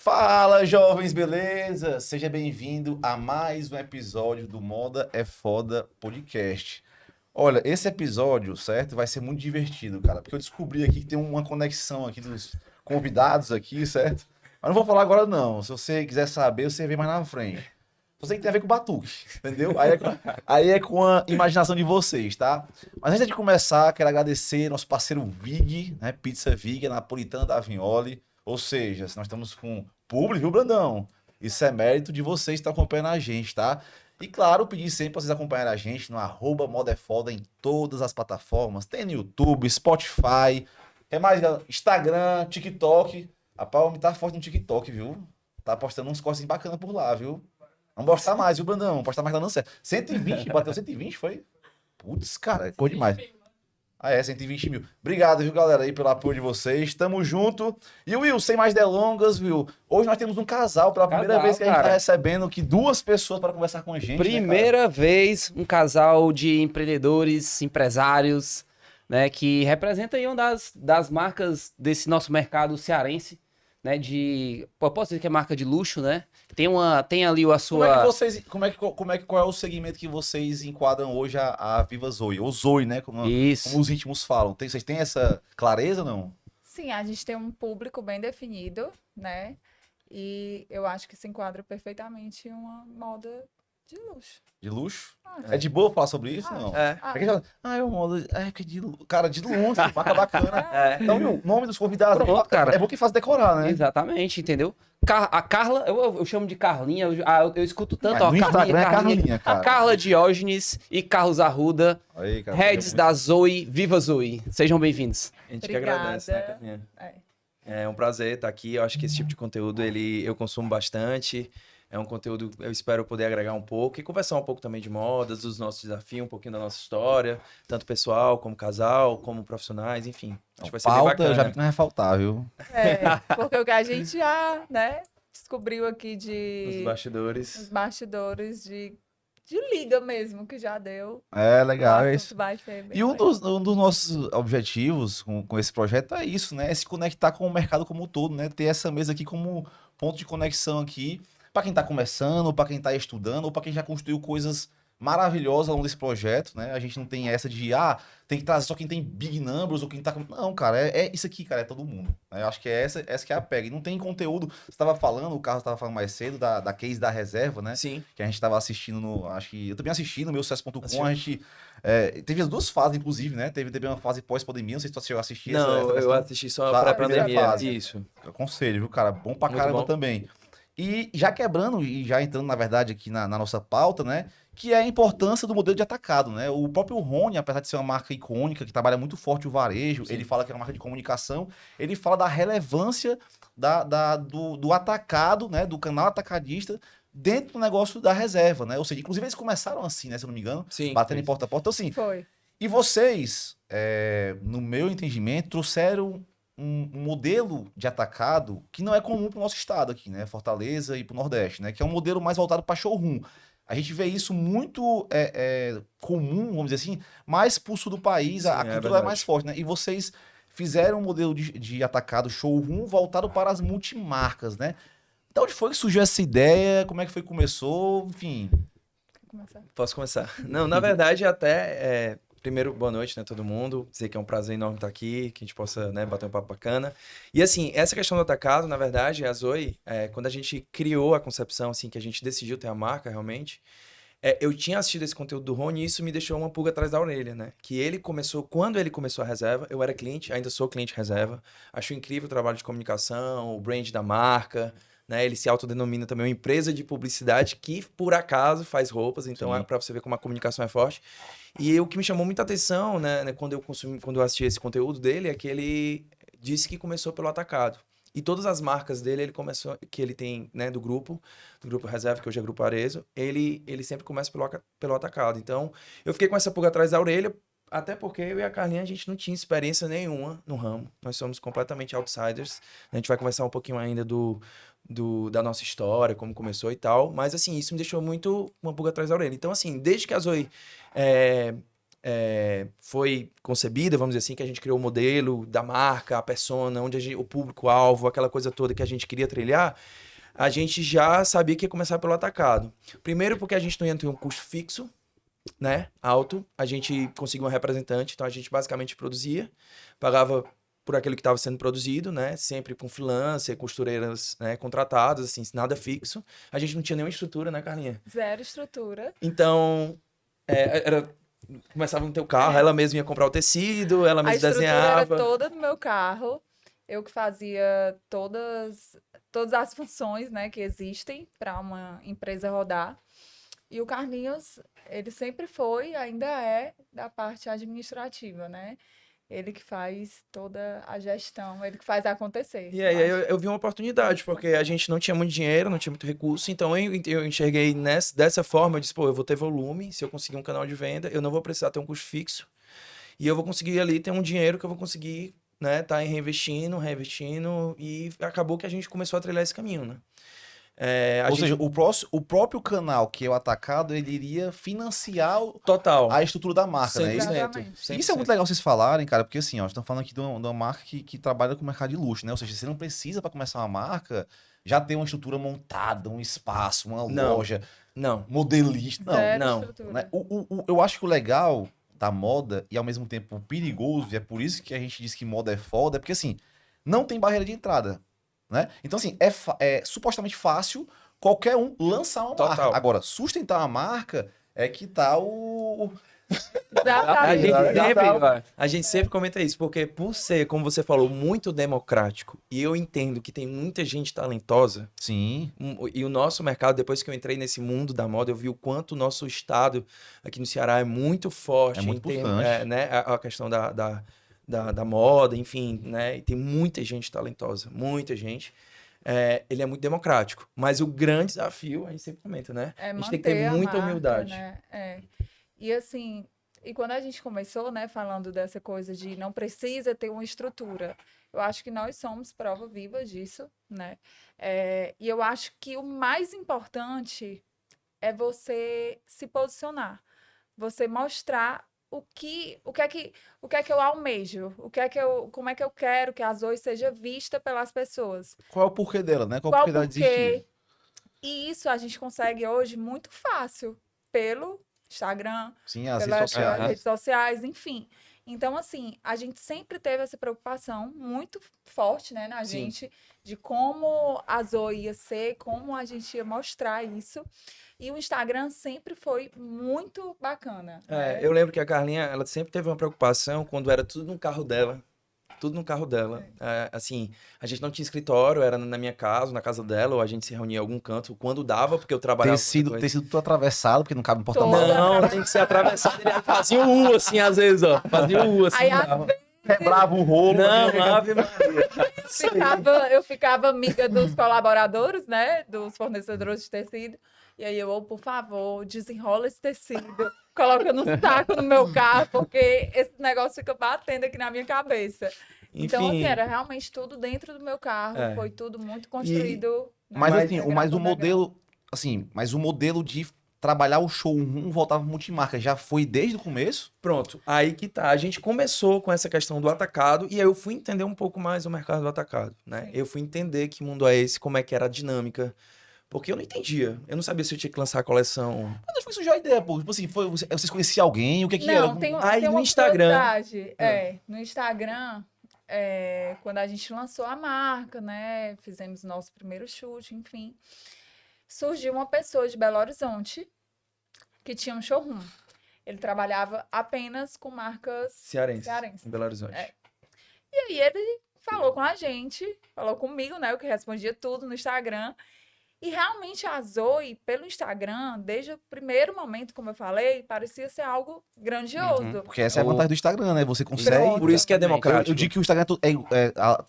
Fala, jovens, beleza? Seja bem-vindo a mais um episódio do Moda é Foda Podcast. Olha, esse episódio, certo, vai ser muito divertido, cara, porque eu descobri aqui que tem uma conexão aqui dos convidados aqui, certo? Mas não vou falar agora não. Se você quiser saber, você vê mais na frente. Só sei que tem a ver com batuque, entendeu? Aí é com a imaginação de vocês, tá? Mas antes de começar, quero agradecer nosso parceiro Vig, né? Pizza Vig, a napolitana da Vignoli. Ou seja, se nós estamos com público, viu, Brandão? Isso é mérito de vocês que estão acompanhando a gente, tá? E claro, pedir sempre para vocês acompanharem a gente no @modaefoda em todas as plataformas. Tem no YouTube, Spotify, é mais, galera? Instagram, TikTok. Rapaz, o homem tá forte no TikTok, viu? Tá postando uns cortes bacanas por lá, viu? Vamos postar mais, viu, Brandão? Vamos postar mais, tá dando certo. 120, bateu 120, foi? Putz, cara, é cor demais. Ah, é, 120 mil. Obrigado, viu, galera, aí pelo apoio de vocês. Tamo junto. E Will, sem mais delongas, Will, hoje nós temos um casal, pela primeira vez que a gente tá recebendo aqui duas pessoas para conversar com a gente. Primeira vez, um casal de empreendedores, empresários, né, que representa aí uma das marcas desse nosso mercado cearense, né, posso dizer que é marca de luxo, né? Tem ali a sua... Qual é o segmento que vocês enquadram hoje a Viva Zoe? Ou Zoe, né? Como os íntimos falam. Vocês têm essa clareza, não? Sim, a gente tem um público bem definido, né? E eu acho que se enquadra perfeitamente em uma moda de luxo. De luxo? É de boa falar sobre isso? Não. É uma moda. Que de luxo. Cara, de luxo, marca bacana. Então, o nome dos convidados. Pronto, cara. É bom que faz decorar, né? Exatamente, entendeu? A Carla, eu chamo de Carlinha, eu escuto tanto, ó, no Instagram é Carlinha, cara. A Carla Diógenes e Carlos Arruda, aí, cara, heads da Zoe, Viva Zoe. Sejam bem-vindos. A gente que agradece, né, Carlinha? É um prazer estar aqui. Eu acho que esse tipo de conteúdo eu consumo bastante. É um conteúdo eu espero poder agregar um pouco e conversar um pouco também de modas, dos nossos desafios, um pouquinho da nossa história, tanto pessoal, como casal, como profissionais, enfim. Acho que vai ser bem bacana. Eu já vi que não vai faltar, viu? Porque o que a gente já, né, descobriu aqui Nos bastidores de liga mesmo que já deu. É, legal. É isso. Vai ser bem e um dos nossos objetivos com esse projeto é isso, né? É se conectar com o mercado como um todo, né? Ter essa mesa aqui como ponto de conexão aqui para quem está começando, para quem está estudando, ou para quem já construiu coisas maravilhosas ao longo desse projeto, né? A gente não tem essa de, tem que trazer só quem tem big numbers ou quem tá... Não, cara, é isso aqui, cara, é todo mundo. Né? Eu acho que essa que é a pega. E não tem conteúdo... Você estava falando, o Carlos estava falando mais cedo, da case da reserva, né? Sim. Que a gente estava assistindo acho que... Eu também assisti no meu sucesso.com, a gente... teve as duas fases, inclusive, né? Teve uma fase pós-pandemia, não sei se você chegou a assistir. Não, eu assisti só pra pandemia. Isso. Eu aconselho, viu, cara? Bom pra caramba também. E já quebrando e já entrando, na verdade, aqui na nossa pauta, né? Que é a importância do modelo de atacado, né? O próprio Rony, apesar de ser uma marca icônica, que trabalha muito forte o varejo, ele fala que é uma marca de comunicação, ele fala da relevância do atacado, né? Do canal atacadista dentro do negócio da reserva, né? Ou seja, inclusive eles começaram assim, né? Se eu não me engano, batendo em porta a porta. Então, assim, foi. E vocês, no meu entendimento, trouxeram um modelo de atacado que não é comum para o nosso estado aqui, né? Fortaleza e para o Nordeste, né? Que é um modelo mais voltado para showroom. A gente vê isso muito comum, vamos dizer assim, mais pro sul do país, a cultura é mais forte, né? E vocês fizeram um modelo de atacado showroom voltado para as multimarcas, né? De onde foi que surgiu essa ideia? Como é que foi que começou? Enfim. Posso começar? Não, na verdade, até... Primeiro, boa noite, né, todo mundo. Dizer que é um prazer enorme estar aqui, que a gente possa, né, bater um papo bacana. E, assim, essa questão do atacado, na verdade, a Zoe, quando a gente criou a concepção, assim, que a gente decidiu ter a marca, realmente, eu tinha assistido esse conteúdo do Rony e isso me deixou uma pulga atrás da orelha, né? Que quando ele começou a reserva, eu era cliente, ainda sou cliente reserva. Acho incrível o trabalho de comunicação, o brand da marca, né? Ele se autodenomina também uma empresa de publicidade que, por acaso, faz roupas. Então, é para você ver como a comunicação é forte. E o que me chamou muita atenção, né, quando eu assisti esse conteúdo dele, é que ele disse que começou pelo atacado. E todas as marcas dele, que ele tem, né, do grupo Reserva, que hoje é Grupo Arezzo, ele sempre começa pelo atacado. Então, eu fiquei com essa pulga atrás da orelha, até porque eu e a Carlinha, a gente não tinha experiência nenhuma no ramo. Nós somos completamente outsiders. A gente vai conversar um pouquinho ainda da nossa história, como começou e tal. Mas, assim, isso me deixou muito uma pulga atrás da orelha. Então, assim, desde que a Zoe foi concebida, vamos dizer assim, que a gente criou o modelo da marca, a persona, onde o público-alvo, aquela coisa toda que a gente queria trilhar, a gente já sabia que ia começar pelo atacado. Primeiro porque a gente não ia ter um custo fixo, né, alto, a gente conseguiu um representante, então a gente basicamente produzia, pagava por aquilo que estava sendo produzido, né, sempre com freelancer, costureiras, né, contratadas, assim, nada fixo. A gente não tinha nenhuma estrutura, né, Carlinha? Zero estrutura. Então, começava no teu carro, ela mesma ia comprar o tecido, ela A mesma estrutura era desenhava. toda do meu carro. Eu que fazia todas as funções, né, que existem para uma empresa rodar. E o Carlinhos, ele sempre foi, ainda é, da parte administrativa, né? Ele que faz toda a gestão, ele que faz acontecer. E aí Eu acho. eu vi uma oportunidade, porque a gente não tinha muito dinheiro, não tinha muito recurso, então eu enxerguei dessa forma, eu disse, pô, eu vou ter volume, se eu conseguir um canal de venda, eu não vou precisar ter um custo fixo, e eu vou conseguir ali ter um dinheiro que eu vou conseguir, né, tá reinvestindo, e acabou que a gente começou a trilhar esse caminho, né? Ou seja, o próprio canal que é o atacado, ele iria financiar Total. a estrutura da marca, né? 100%. Exatamente. Isso é muito legal vocês falarem, cara, porque assim, ó, estão falando aqui de uma marca que trabalha com o mercado de luxo, né? Ou seja, você não precisa, para começar uma marca, já ter uma estrutura montada, um espaço, uma Não. loja, Não, modelista. Não, Zero não, estrutura. né? Eu acho que o legal da moda e ao mesmo tempo perigoso, e é por isso que a gente diz que moda é foda, é porque assim, não tem barreira de entrada, né? Então assim, é supostamente fácil qualquer um lançar uma Total. marca. Agora, sustentar uma marca é que tá o... A gente Exatamente. sempre, vai. a gente sempre comenta isso, porque por ser, como você falou, muito democrático, e eu entendo que tem muita gente talentosa, Sim, e o nosso mercado, depois que eu entrei nesse mundo da moda, eu vi o quanto o nosso estado aqui no Ceará é muito forte É muito em termos, pulsante. né, a questão da moda, enfim, né, e tem muita gente talentosa, muita gente. Ele é muito democrático, mas o grande desafio, a gente sempre comenta, né? É A gente tem que ter manter a muita marca, humildade. né? E assim, e quando a gente começou, né, falando dessa coisa de não precisa ter uma estrutura, eu acho que nós somos prova viva disso, né? E eu acho que o mais importante é você se posicionar, você mostrar o que é que eu almejo, como é que eu quero que a Zoe seja vista pelas pessoas. Qual é o porquê dela, né? Qual é o Qual porquê dela porquê? existir? E isso a gente consegue hoje muito fácil pelo Instagram, Sim, as redes pelas sociais. redes sociais, enfim. Então, assim, a gente sempre teve essa preocupação muito forte, né, na Sim. gente, de como a Zoe ia ser, como a gente ia mostrar isso. E o Instagram sempre foi muito bacana, né? Eu lembro que a Carlinha, ela sempre teve uma preocupação quando era tudo no carro dela. Tudo no carro dela. Assim, a gente não tinha escritório, era na minha casa, na casa dela, ou a gente se reunia em algum canto, quando dava, porque eu trabalhava com outra coisa. Tecido tudo atravessado, porque não cabe no Todo porta-malas. Não, tem que ser atravessado. Ele fazia um U assim, às vezes, ó. Fazia um U assim. Aí, não às dava. Quebrava o rolo. Não, Ave Maria. eu ficava amiga dos colaboradores, né? Dos fornecedores de tecido. E aí por favor, desenrola esse tecido, coloca no saco no meu carro, porque esse negócio fica batendo aqui na minha cabeça. Então, assim, Enfim. era realmente tudo dentro do meu carro, foi tudo muito construído. né, Mas na assim, o integração da modelo, assim, mas o modelo de trabalhar o showroom voltava multimarca já foi desde o começo? Pronto, aí que tá. A gente começou com essa questão do atacado e aí eu fui entender um pouco mais o mercado do atacado, né? Sim. Eu fui entender que mundo é esse, como é que era a dinâmica, porque eu não entendia. Eu não sabia se eu tinha que lançar a coleção. Mas onde foi surgir a ideia, pô? Tipo assim, vocês conheciam alguém? O que que era? Não, tem Aí no uma Instagram- curiosidade. No Instagram, quando a gente lançou a marca, né? Fizemos nosso primeiro shoot, enfim. Surgiu uma pessoa de Belo Horizonte que tinha um showroom. Ele trabalhava apenas com marcas Cearense, cearenses. em Belo Horizonte. E aí ele falou com a gente, falou comigo, né? Eu que respondia tudo no Instagram. E realmente a Zoe, pelo Instagram, desde o primeiro momento, como eu falei, parecia ser algo grandioso. Porque essa é a vantagem do Instagram, né? Você consegue. Pronto. Por isso que é democrático. Eu digo que o Instagram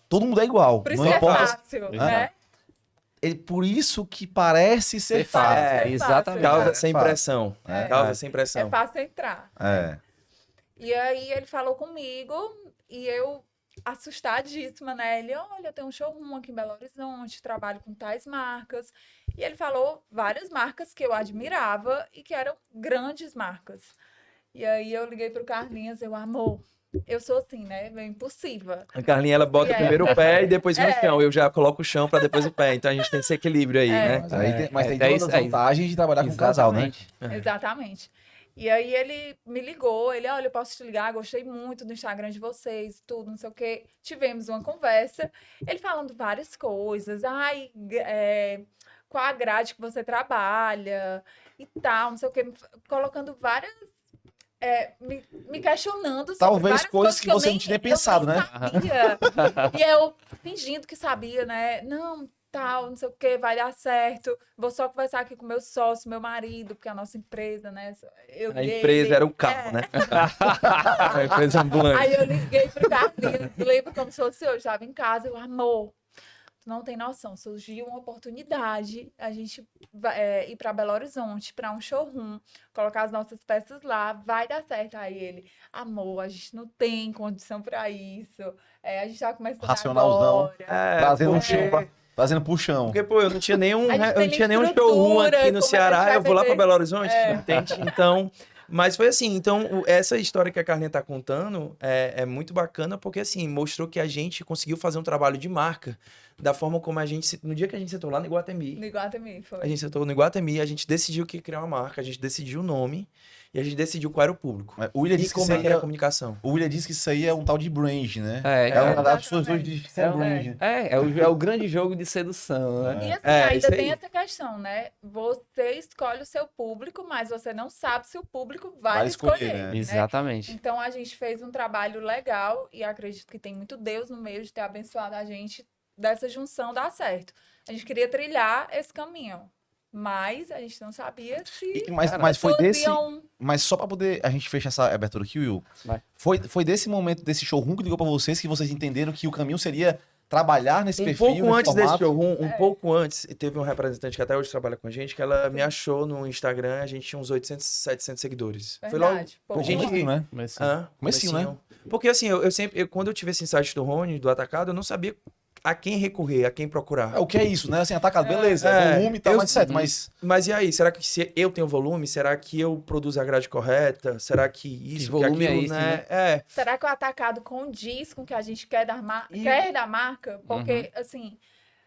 todo mundo é igual. Por isso Não que importa. é fácil, né? Por isso que parece ser fácil. Parece ser exatamente. fácil. Causa sem fácil. pressão. É. Causa sem pressão. É fácil entrar. É. E aí ele falou comigo e eu assustadíssima, né? Ele, olha, eu tenho um showroom aqui em Belo Horizonte, trabalho com tais marcas. E ele falou várias marcas que eu admirava e que eram grandes marcas. E aí eu liguei pro Carlinhos, amor, eu sou assim, né? Meio impulsiva. A Carlinha, ela bota E primeiro o pé e depois vem o É. chão. Eu já coloco o chão pra depois o pé. Então a gente tem esse equilíbrio aí, É. né? Mas tem é todas isso as aí. vantagens de trabalhar com um casal, né? Exatamente. Exatamente. E aí ele me ligou, olha, eu posso te ligar, gostei muito do Instagram de vocês, tudo, não sei o quê. Tivemos uma conversa, ele falando várias coisas, qual a grade que você trabalha e tal, não sei o quê, colocando várias, me questionando sobre Talvez várias coisas que eu você não tinha pensado, né? sabia. E eu fingindo que sabia, né? Não, tal, não sei o que, vai dar certo. Vou só conversar aqui com meu sócio, meu marido, porque a nossa empresa, né? A empresa era o carro, né? A empresa ambulante. Aí eu liguei pro Carlinhos, lembro como se fosse hoje, estava em casa, amor, tu não tem noção, surgiu uma oportunidade, a gente ir para Belo Horizonte, para um showroom, colocar as nossas peças lá, vai dar certo. Aí ele, amor, a gente não tem condição para isso, a gente tá começando Racionalzão. agora. Trazendo um porque- chão, fazendo puxão. Porque, pô, eu não tinha nenhum, A gente eu tem não tinha nenhum estrutura, showroom aqui como é que no a gente Ceará, vai eu vou lá pra vender? Belo Horizonte, É. entende? Então, mas foi assim, então essa história que a Carlinha tá contando é muito bacana porque assim, mostrou que a gente conseguiu fazer um trabalho de marca da forma como a gente, no dia que a gente sentou lá no Iguatemi, No Iguatemi, foi. a gente sentou no Iguatemi, a gente decidiu que ia criar uma marca, a gente decidiu o nome e a gente decidiu qual era o público. O William E disse que como isso é aí que era a comunicação. o William disse que isso aí é um tal de brand, né? É, É uma das exatamente. pessoas hoje dizem que é brand. É o grande jogo de sedução, né? E assim, É, isso ainda aí. tem essa questão, né? Você escolhe o seu público, mas você não sabe se o público vai Vai lhe escolher, escolher, né? né? Exatamente. Então a gente fez um trabalho legal e acredito que tem muito Deus no meio de ter abençoado a gente dessa junção dar certo. A gente queria trilhar esse caminho, mas a gente não sabia se Mas foi pessoas desse. iam- Mas só pra poder a gente fechar essa abertura aqui, Will. Vai. Foi desse momento, desse showroom que ligou pra vocês, que vocês entenderam que o caminho seria trabalhar nesse perfil, Pouco nesse antes desse formato? showroom, pouco antes, teve um representante que até hoje trabalha com a gente, que ela me achou no Instagram, a gente tinha uns 800, 700 seguidores. Foi logo. Verdade, Pô, pouco gente- antes. pouquinho, né? Mas, Comecinho, né? Porque assim, eu sempre, quando eu tive esse insight do Rony, do Atacado, eu não sabia a quem recorrer, a quem procurar. É, o que é isso, né? Assim, atacado, beleza. É, Volume e tal, eu- mas certo, mas. Mas e aí, será que se eu tenho volume, será que eu produzo a grade correta? Será que isso, que volume é aquilo, esse, né? É, Será que o atacado condiz com o que a gente quer quer da marca? Porque, assim,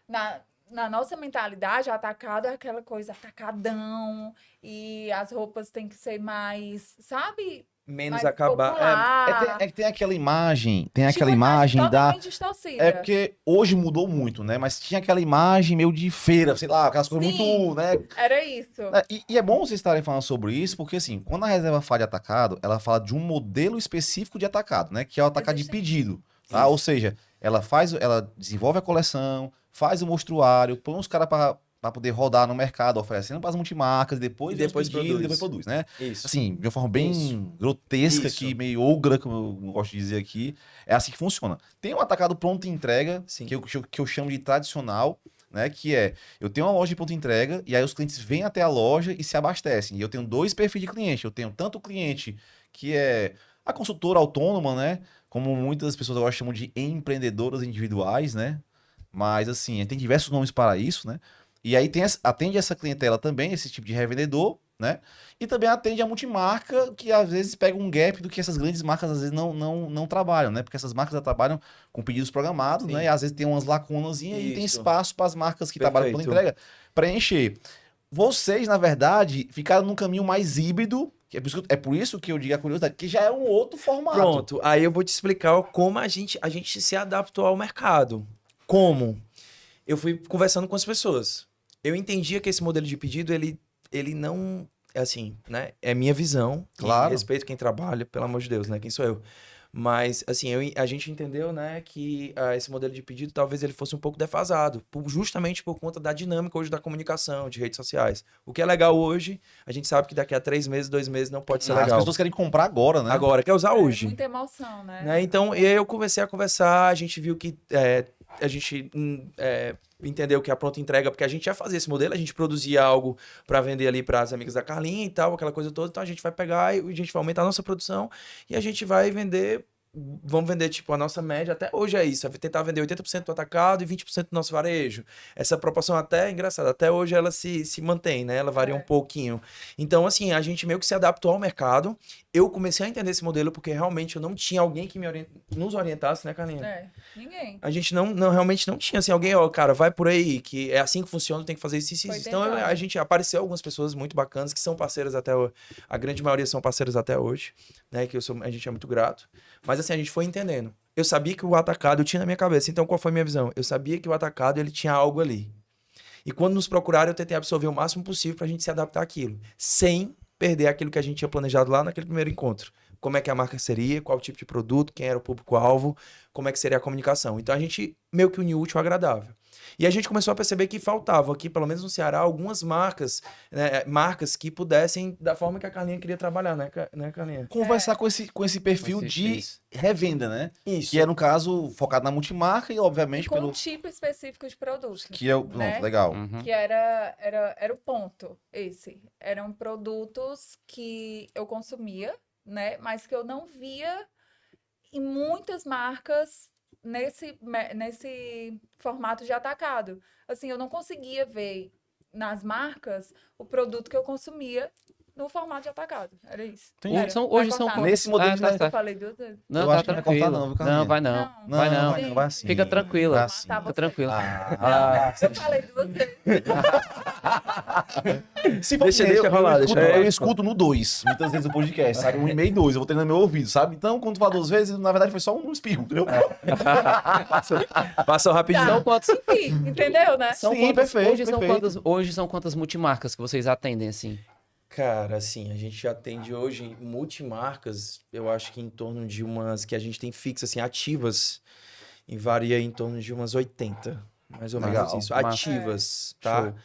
na nossa mentalidade, o atacado é aquela coisa atacadão e as roupas têm que ser mais, sabe? menos Mais acabar. popular. É que tem aquela imagem, tem Tinha aquela uma imagem da. totalmente distorcida. É porque hoje mudou muito, né? Mas tinha aquela imagem meio de feira, sei lá, aquelas coisas Sim. muito, né? Era isso. E é bom vocês estarem falando sobre isso, porque assim, quando a reserva fala de atacado, ela fala de um modelo específico de atacado, né? Que é o atacado de Existe. pedido, tá? Ou seja, ela desenvolve a coleção, faz o mostruário, põe os caras para poder rodar no mercado, oferecendo para as multimarcas, E depois depois vem os pedidos, depois produz, né? Isso. Assim, de uma forma bem Isso. grotesca Isso. aqui, meio ogra, como eu gosto de dizer aqui, é assim que funciona. Tem o atacado pronto entrega, Sim. que eu chamo de tradicional, né? Que é, eu tenho uma loja de pronto entrega e aí os clientes vêm até a loja e se abastecem. E eu tenho dois perfis de cliente. Eu tenho tanto o cliente que é a consultora autônoma, né? Como muitas pessoas agora chamam de empreendedoras individuais, né? Mas assim, tem diversos nomes para isso, né? E aí atende essa clientela também, esse tipo de revendedor, né? E também atende a multimarca, que às vezes pega um gap do que essas grandes marcas às vezes não trabalham, né? Porque essas marcas já trabalham com pedidos programados, Sim. né? E às vezes tem umas lacunas e tem Isso. espaço para as marcas que trabalham pela Perfeito. entrega preencher. Vocês, na verdade, ficaram num caminho mais híbrido, que é por isso que eu digo a curiosidade, que já é um outro formato. Pronto, aí eu vou te explicar como a gente se adaptou ao mercado. Como? Eu fui conversando com as pessoas. Eu entendia que esse modelo de pedido, ele não... É assim, né? É minha visão. Claro. E respeito quem trabalha, pelo amor de Deus, né? Quem sou eu? Mas, assim, a gente entendeu, né, que esse modelo de pedido talvez ele fosse um pouco defasado, justamente por conta da dinâmica hoje da comunicação, de redes sociais. O que é legal hoje, a gente sabe que daqui a 3 meses, 2 meses não pode ser As legal. pessoas querem comprar agora, né? Agora, quer usar hoje. Muita emoção, né? Né? Então, e aí eu comecei a conversar, a gente viu que a gente entendeu que a pronta entrega, porque a gente já fazia esse modelo, a gente produzia algo para vender ali para as amigas da Carlinha e tal, aquela coisa toda, então a gente vai pegar e a gente vai aumentar a nossa produção e a gente vai vender, vamos vender tipo a nossa média, até hoje é isso, é tentar vender 80% do atacado e 20% do nosso varejo. Essa proporção até é engraçada, até hoje ela se mantém, né? Ela varia um pouquinho. Então, assim, a gente meio que se adaptou ao mercado eu comecei a entender esse modelo porque realmente eu não tinha alguém que nos orientasse, né, Carlinha? Ninguém. A gente realmente não tinha, assim, alguém, ó, cara, vai por aí, que é assim que funciona, tem que fazer isso, isso, Foi isso. Então, tentado. a gente apareceu algumas pessoas muito bacanas que são parceiras até hoje. A grande maioria são parceiros até hoje, né, que a gente é muito grato. Mas, assim, a gente foi entendendo. Eu sabia que o atacado eu tinha na minha cabeça. Então, qual foi a minha visão? Eu sabia que o atacado, ele tinha algo ali. E quando nos procuraram, eu tentei absorver o máximo possível pra gente se adaptar àquilo, sem perder aquilo que a gente tinha planejado lá naquele primeiro encontro. Como é que a marca seria, qual tipo de produto, quem era o público-alvo, como é que seria a comunicação. Então a gente meio que uniu o útil ao agradável. E a gente começou a perceber que faltavam aqui, pelo menos no Ceará, algumas marcas, né, marcas que pudessem, da forma que a Carlinha queria trabalhar, né, Carlinha? Conversar com esse perfil de Isso. revenda, né? Isso. Que é, no caso, focado na multimarca e, E obviamente, com pelo... um tipo específico de produto. Que é o... né? Pronto, legal. Uhum. Que era o ponto, esse. Eram produtos que eu consumia, né? Mas que eu não via em muitas marcas nesse formato de atacado. Assim, eu não conseguia ver nas marcas o produto que eu consumia no formato de atacado. Era isso. Entendi. Era. Hoje Vai são cortar, Nesse né? modelo de tá Eu certo. falei duas vezes. Não, Eu tá acho que não vai cortar tranquilo. não, viu, Carlinha? Não, vai não. Não. Vai não. Vai não, vai assim. Fica tranquila. Vai assim. Tá, Fica tranquila. Ah, Eu falei duas vezes. se for Deixa eu rolar, escuto, deixa rolar. eu escuto no 2, muitas vezes o podcast, sabe? 1,5 e 2, eu vou tendo no meu ouvido, sabe? Então, quando tu fala 2 vezes, na verdade foi só um espirro, entendeu? Passou rapidinho. São quantos? Enfim, entendeu, né? São Sim, quantas, perfeito, hoje são perfeito. quantas, hoje são quantas multimarcas que vocês atendem, assim? Cara, assim, a gente atende hoje multimarcas, eu acho que em torno de umas que a gente tem fixas, assim, ativas, e varia em torno de umas 80, mais ou Legal, menos isso. massa. Ativas, tá? Show.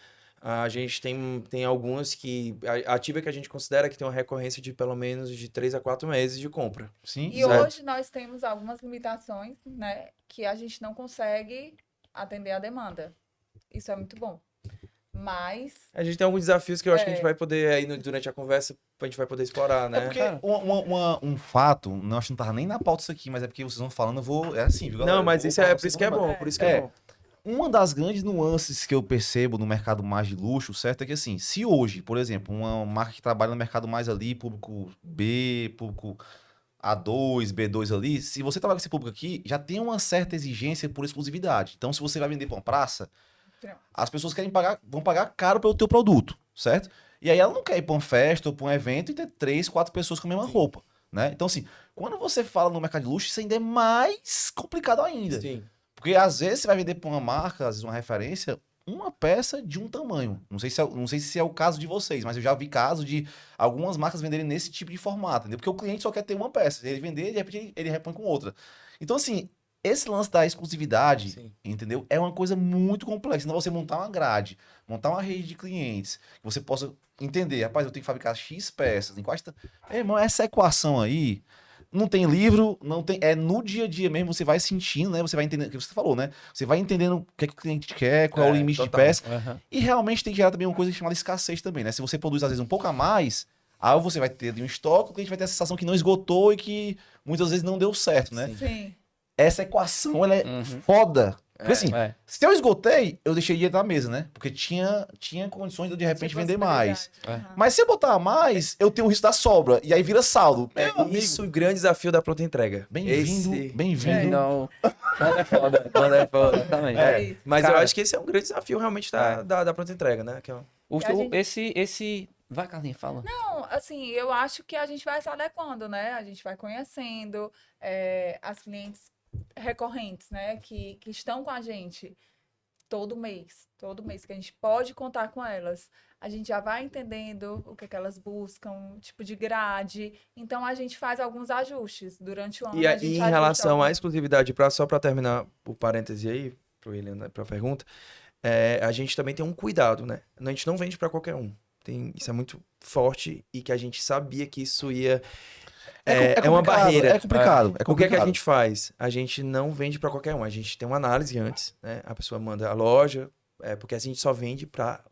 A gente tem algumas que... A ativa que a gente considera que tem uma recorrência de pelo menos de 3 a 4 meses de compra. Sim, E Certo. hoje nós temos algumas limitações, né, que a gente não consegue atender a demanda. Isso é muito bom. Mas A gente tem alguns desafios que eu acho que a gente É. vai poder, aí durante a conversa, a gente vai poder explorar, É né? porque um fato, não acho que não tava nem na pauta isso aqui, mas é porque vocês vão falando, eu vou. É assim, viu, galera? Não, mas Eu vou isso é falando, por vocês isso que é vão bom, mandando. por isso que É. é bom. Uma das grandes nuances que eu percebo no mercado mais de luxo, certo, é que assim, se hoje, por exemplo, uma marca que trabalha no mercado mais ali, público B, público A2, B2 ali, se você trabalha com esse público aqui, já tem uma certa exigência por exclusividade. Então, se você vai vender para uma praça, Pronto. as pessoas vão pagar caro pelo teu produto, certo? E aí ela não quer ir para uma festa ou para um evento e ter 3, 4 pessoas com a mesma roupa, né? Então, assim, quando você fala no mercado de luxo, isso ainda é mais complicado ainda. Sim. Porque às vezes você vai vender para uma marca, às vezes uma referência, uma peça de um tamanho. Não sei se é o caso de vocês, mas eu já vi casos de algumas marcas venderem nesse tipo de formato, entendeu? Porque o cliente só quer ter uma peça. Se ele vender, de repente ele repõe com outra. Então, assim, esse lance da exclusividade, Sim. entendeu? É uma coisa muito complexa. Então, você montar uma grade, montar uma rede de clientes, que você possa entender, rapaz, eu tenho que fabricar X peças. Em quais irmão, essa equação aí. Não tem livro, não tem. É no dia a dia mesmo, você vai sentindo, né? Você vai entendendo o que você falou, né? Você vai entendendo o que, é que o cliente quer, qual é o limite total. de peça. Aham. E realmente tem que gerar também uma coisa chamada escassez também, né? Se você produz, às vezes, um pouco a mais, aí você vai ter ali um estoque, o cliente vai ter a sensação que não esgotou e que muitas vezes não deu certo, né? Sim. sim. Essa equação, ela é Uhum. foda. Porque assim, É. se eu esgotei, eu deixei de ir na mesa, né? Porque tinha condições de repente Tipo, vender mais. possibilidade. Aham. Mas se eu botar a mais, eu tenho o risco da sobra. E aí vira saldo. É Meu amigo, isso o grande desafio da pronta entrega. bem-vindo, Esse- bem-vindo. Não. Quando é foda. Quando é foda. Exatamente. É isso. Mas eu Cara, acho que esse é um grande desafio realmente da pronta entrega, né? Que é um- O, E a gente- esse... Vai, Carlinhos, fala. Não, assim, eu acho que a gente vai se adequando, né? A gente vai conhecendo as clientes recorrentes, né? Que estão com a gente todo mês, que a gente pode contar com elas. A gente já vai entendendo o que elas buscam, tipo de grade. Então, a gente faz alguns ajustes durante o ano. E a aí, gente em ajusta relação à alguns. exclusividade, só para terminar o parêntese aí, pro William, né, pra pergunta, a gente também tem um cuidado, né? A gente não vende para qualquer um. Isso é muito forte e que a gente sabia que isso ia... É uma complicado, barreira. É complicado. É O que é que a complicado. gente faz? A gente não vende para qualquer um. A gente tem uma análise antes, né? A pessoa manda a loja, porque a gente só vende para,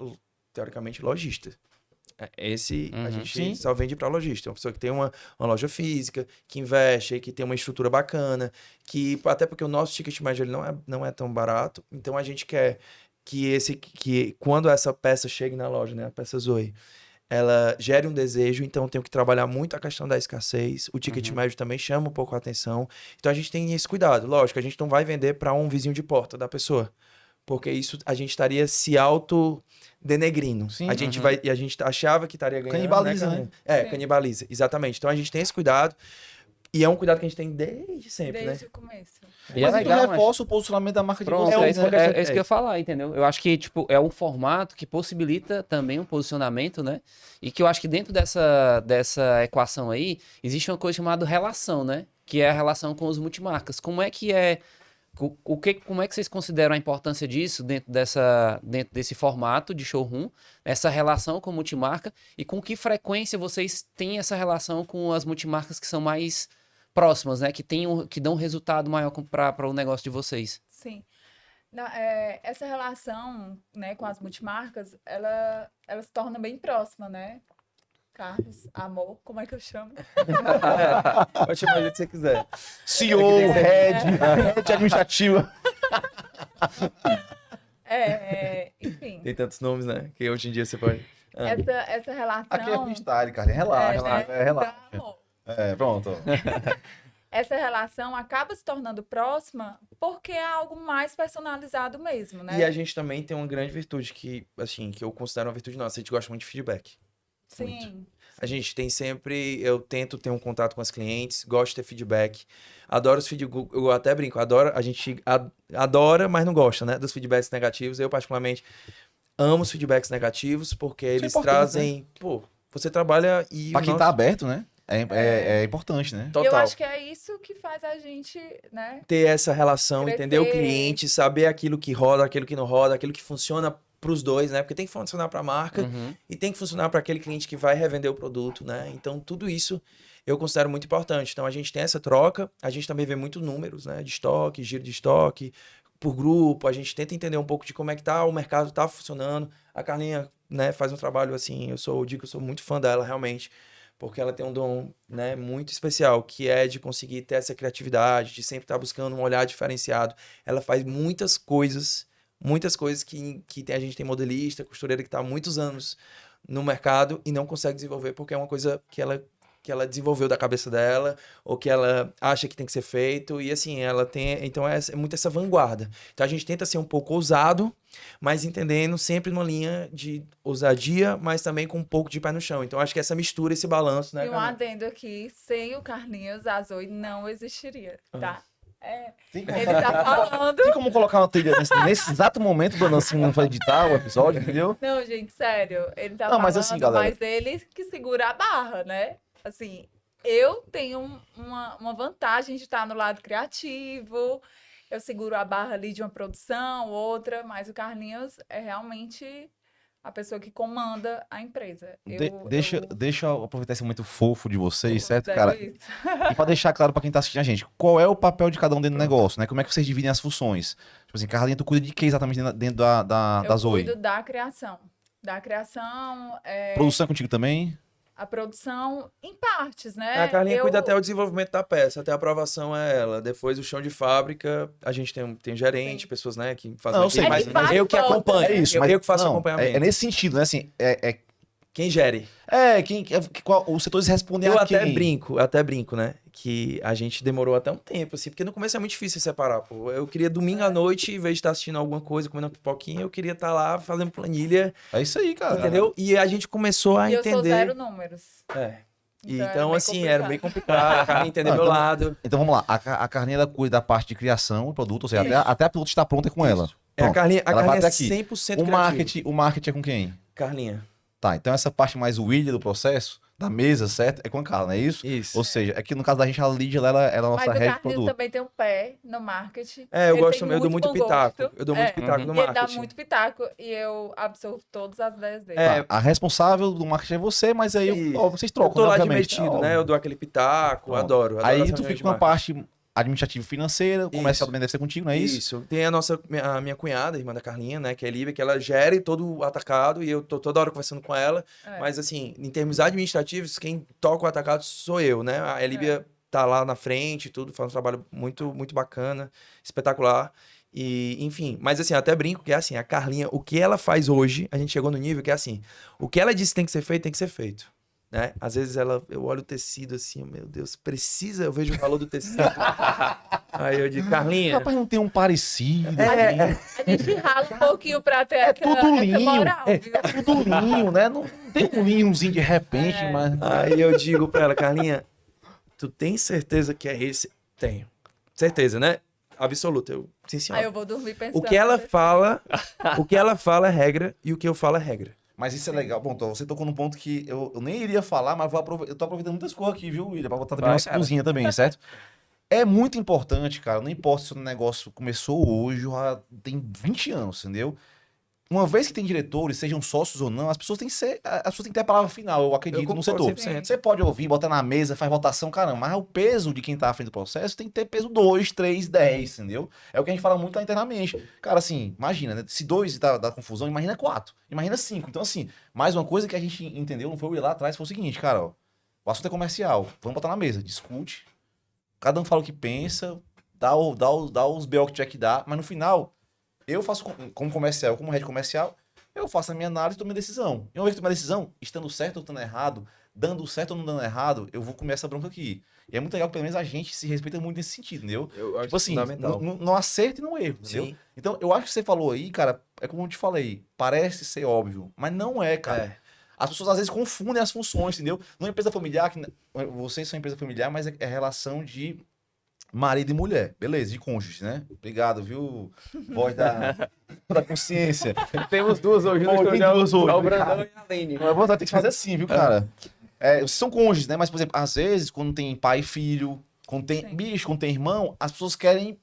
teoricamente, lojista. Esse a Uhum. gente Sim. só vende para lojista. Uma pessoa que tem uma loja física, que investe, que tem uma estrutura bacana, que até porque o nosso ticket médio ele não é tão barato. Então a gente quer que quando essa peça chegue na loja, né, a peça Zoe, ela gere um desejo, então tenho que trabalhar muito a questão da escassez. O ticket médio também chama um pouco a atenção. Então a gente tem esse cuidado. Lógico, a gente não vai vender para um vizinho de porta da pessoa, porque isso a gente estaria se auto-denegrindo. Sim. A gente vai, e a gente achava que estaria ganhando. Canibaliza, né? Carlinhos? É, Sim. canibaliza, exatamente. Então a gente tem esse cuidado, e é um cuidado que a gente tem desde sempre, Desde né? o começo. E é Mas legal, isso mas- reforça o posicionamento da marca de Pronto, vocês, é, né? isso que eu ia falar, entendeu? Eu acho que, tipo, é um formato que possibilita também um posicionamento, né? E que eu acho que dentro dessa equação aí, existe uma coisa chamada relação, né? Que é a relação com os multimarcas. Como é que é... Como é que vocês consideram a importância disso dentro desse formato de showroom, essa relação com multimarca, e com que frequência vocês têm essa relação com as multimarcas que são mais próximas, né? Que dão um resultado maior para o negócio de vocês. Sim. Essa relação, né, com as multimarcas, ela se torna bem próxima, né? Carlos, amor, como é que eu chamo? Pode chamar do jeito que você quiser. CEO, head administrativa. Enfim, Tem tantos nomes, né? Que hoje em dia você pode... essa relação... Aqui é freestyle, cara. Relaxa, né? relaxa. Então, amor, Pronto. essa relação acaba se tornando próxima porque é algo mais personalizado mesmo, né? E a gente também tem uma grande virtude que, assim, que eu considero uma virtude nossa. A gente gosta muito de feedback. Sim. A gente tem sempre, eu tento ter um contato com as clientes, gosto de ter feedback. Adoro os feedbacks, eu até brinco, a gente adora, mas não gosta, né, dos feedbacks negativos. Eu, particularmente, amo os feedbacks negativos, porque eles importante, trazem, pô, você trabalha e... Pra quem tá aberto, né? É importante, né? Eu Total. acho que é isso que faz a gente, né? Ter essa relação, Crescer. entender o cliente, saber aquilo que roda, aquilo que não roda, aquilo que funciona pros dois, né? Porque tem que funcionar pra marca e tem que funcionar para aquele cliente que vai revender o produto, né? Então, tudo isso eu considero muito importante. Então, a gente tem essa troca, a gente também vê muito números, né? De estoque, giro de estoque, por grupo, a gente tenta entender um pouco de como é que tá, o mercado tá funcionando. A Carlinha, né, faz um trabalho assim, eu digo que eu sou muito fã dela, realmente, porque ela tem um dom, né, muito especial, que é de conseguir ter essa criatividade, de sempre estar buscando um olhar diferenciado. Ela faz muitas coisas que a gente tem modelista, costureira que está há muitos anos no mercado e não consegue desenvolver porque é uma coisa que ela desenvolveu da cabeça dela ou que ela acha que tem que ser feito e assim, ela tem, então é muito essa vanguarda. Então a gente tenta ser um pouco ousado, mas entendendo sempre numa linha de ousadia, mas também com um pouco de pé no chão. Então acho que essa mistura, esse balanço, né, E um Carlinhos? adendo aqui, sem o Carlinhos, a Zoe não existiria, tá? Tem Ele tá falando... Tem como colocar uma trilha nesse exato momento, dona, assim, não vai editar o episódio, entendeu? Não, gente, sério. Ele tá Não, falando, mas assim, galera- mas ele que segura a barra, né? Assim, eu tenho uma vantagem de estar no lado criativo, eu seguro a barra ali de uma produção, outra, mas o Carlinhos é realmente a pessoa que comanda a empresa. Deixa eu aproveitar esse momento fofo de vocês, certo, considero cara? isso. E pra deixar claro pra quem tá assistindo a gente, qual é o papel de cada um dentro do negócio, né? Como é que vocês dividem as funções? Tipo assim, Carlinha, tu cuida de que exatamente dentro da Eu Zoe? cuido da criação. Da criação, Produção é contigo também? a produção em partes, né? A Carlinha Eu- cuida até o desenvolvimento da peça, até a aprovação é ela. Depois o chão de fábrica, a gente tem gerente, Sim. pessoas, né, que fazem Não, eu aquilo, sei, mas mas- eu que acompanho. É isso, eu, mas eu que faço não, acompanhamento. é nesse sentido, né? Assim, Quem gere? os setores respondem Eu a até quem? brinco, né? Que a gente demorou até um tempo, assim, porque no começo é muito difícil separar, pô. Eu queria domingo à noite, em vez de estar assistindo alguma coisa, comendo uma pipoquinha, eu queria estar lá fazendo planilha, É isso aí, cara. entendeu? E a gente começou a E eu sou entender. zero números. É. Então, Então, meio assim, era meio complicado. A Carlinha entender Ah, meu então- lado. Então vamos lá, a Carlinha ela cuida da parte de criação do produto, ou seja, Isso. até a produto está pronta com ela. É, a Pronto. Carlinha, Ela vai é até aqui. 100% O criativa. marketing é com quem? Carlinha. Tá, então essa parte mais William do processo, da mesa, certo? É com a Carla, não é isso? Isso. Ou seja, é que no caso da gente, a Lídia, ela é a nossa Mas o head de Carlinhos produto. também tem um pé no marketing. É, eu Ele gosto, tem eu dou muito bom pitaco. gosto. Eu dou muito É. pitaco no E ele dá marketing. muito pitaco e eu absorvo todas as ideias dele. É, Tá, a responsável do marketing é você, mas aí Isso. ó, vocês eu trocam, tô lá obviamente. divertido, É né? Eu dou aquele pitaco, Pronto. adoro as Aí tu reuniões fica de com a marketing. parte administrativa e financeira, o comercial Isso. também deve ser contigo, não é isso? Isso. Tem a minha cunhada, irmã da Carlinha, né? Que é a Lívia, que ela gere todo o atacado e eu tô toda hora conversando com ela. É. Mas, assim, em termos administrativos, quem toca o atacado sou eu, né? A Lívia tá lá na frente e tudo, faz um trabalho muito, muito bacana, espetacular. E, enfim, mas assim, eu até brinco que é assim, a Carlinha, o que ela faz hoje, a gente chegou no nível que é assim, o que ela disse que tem que ser feito, né? Às vezes eu olho o tecido assim, meu Deus, precisa, eu vejo o valor do tecido. Aí eu digo, Carlinha... Rapaz, não tem um parecido. A gente rala um pouquinho pra ter essa Tudo linho. moral, É viu? tudo linho, né? Não tem um linhozinho de repente, mas... Aí eu digo pra ela, Carlinha, tu tem certeza que é esse? Tenho. Certeza, né? Absoluta. Sim, senhora. Aí eu vou dormir pensando. O que ela fala é regra e o que eu falo é regra. Mas isso é legal. Bom, então, você tocou num ponto que eu nem iria falar, mas eu tô aproveitando muitas coisas aqui, viu, William? Pra botar também Vai, nossa cara. cozinha também, certo? É muito importante, cara. Não importa se o negócio começou hoje ou já tem 20 anos, entendeu? Uma vez que tem diretores, sejam sócios ou não, as pessoas têm que ter a palavra final, eu acredito, no concordo setor. 100%. Você pode ouvir, botar na mesa, faz votação, caramba, mas o peso de quem tá à frente do processo tem que ter peso 2, 3, 10, entendeu? É o que a gente fala muito lá internamente. Cara, assim, imagina, né? Se 2 dá confusão, imagina 4, imagina 5. Então, assim, mais uma coisa que a gente entendeu, não foi o ir lá atrás, foi o seguinte, cara, ó, o assunto é comercial, vamos botar na mesa, discute, cada um fala o que pensa, dá os BO que tiver que dar, mas no final, eu faço como comercial, como head comercial, eu faço a minha análise e tomo minha decisão. E uma vez que eu tomo a decisão, estando certo ou estando errado, dando certo ou não dando errado, eu vou comer essa bronca aqui. E é muito legal que pelo menos a gente se respeita muito nesse sentido, entendeu? Eu acho Tipo assim, fundamental. não acerto e não erro, entendeu? Sim. Então, eu acho que você falou aí, cara, é como eu te falei, parece ser óbvio, mas não é, cara. É. As pessoas às vezes confundem as funções, entendeu? Numa empresa familiar, vocês são empresa familiar, mas é relação de marido e mulher. Beleza, de cônjuge, né? Obrigado, viu? Voz da consciência. Temos duas hoje Pô, tem duas hoje, é o obrigado. Brandão e a Aline. Mas vou ter que fazer assim, viu, cara? Vocês são cônjuges, né? Mas, por exemplo, às vezes, quando tem pai e filho, quando tem Sim. bicho, quando tem irmão, as pessoas querem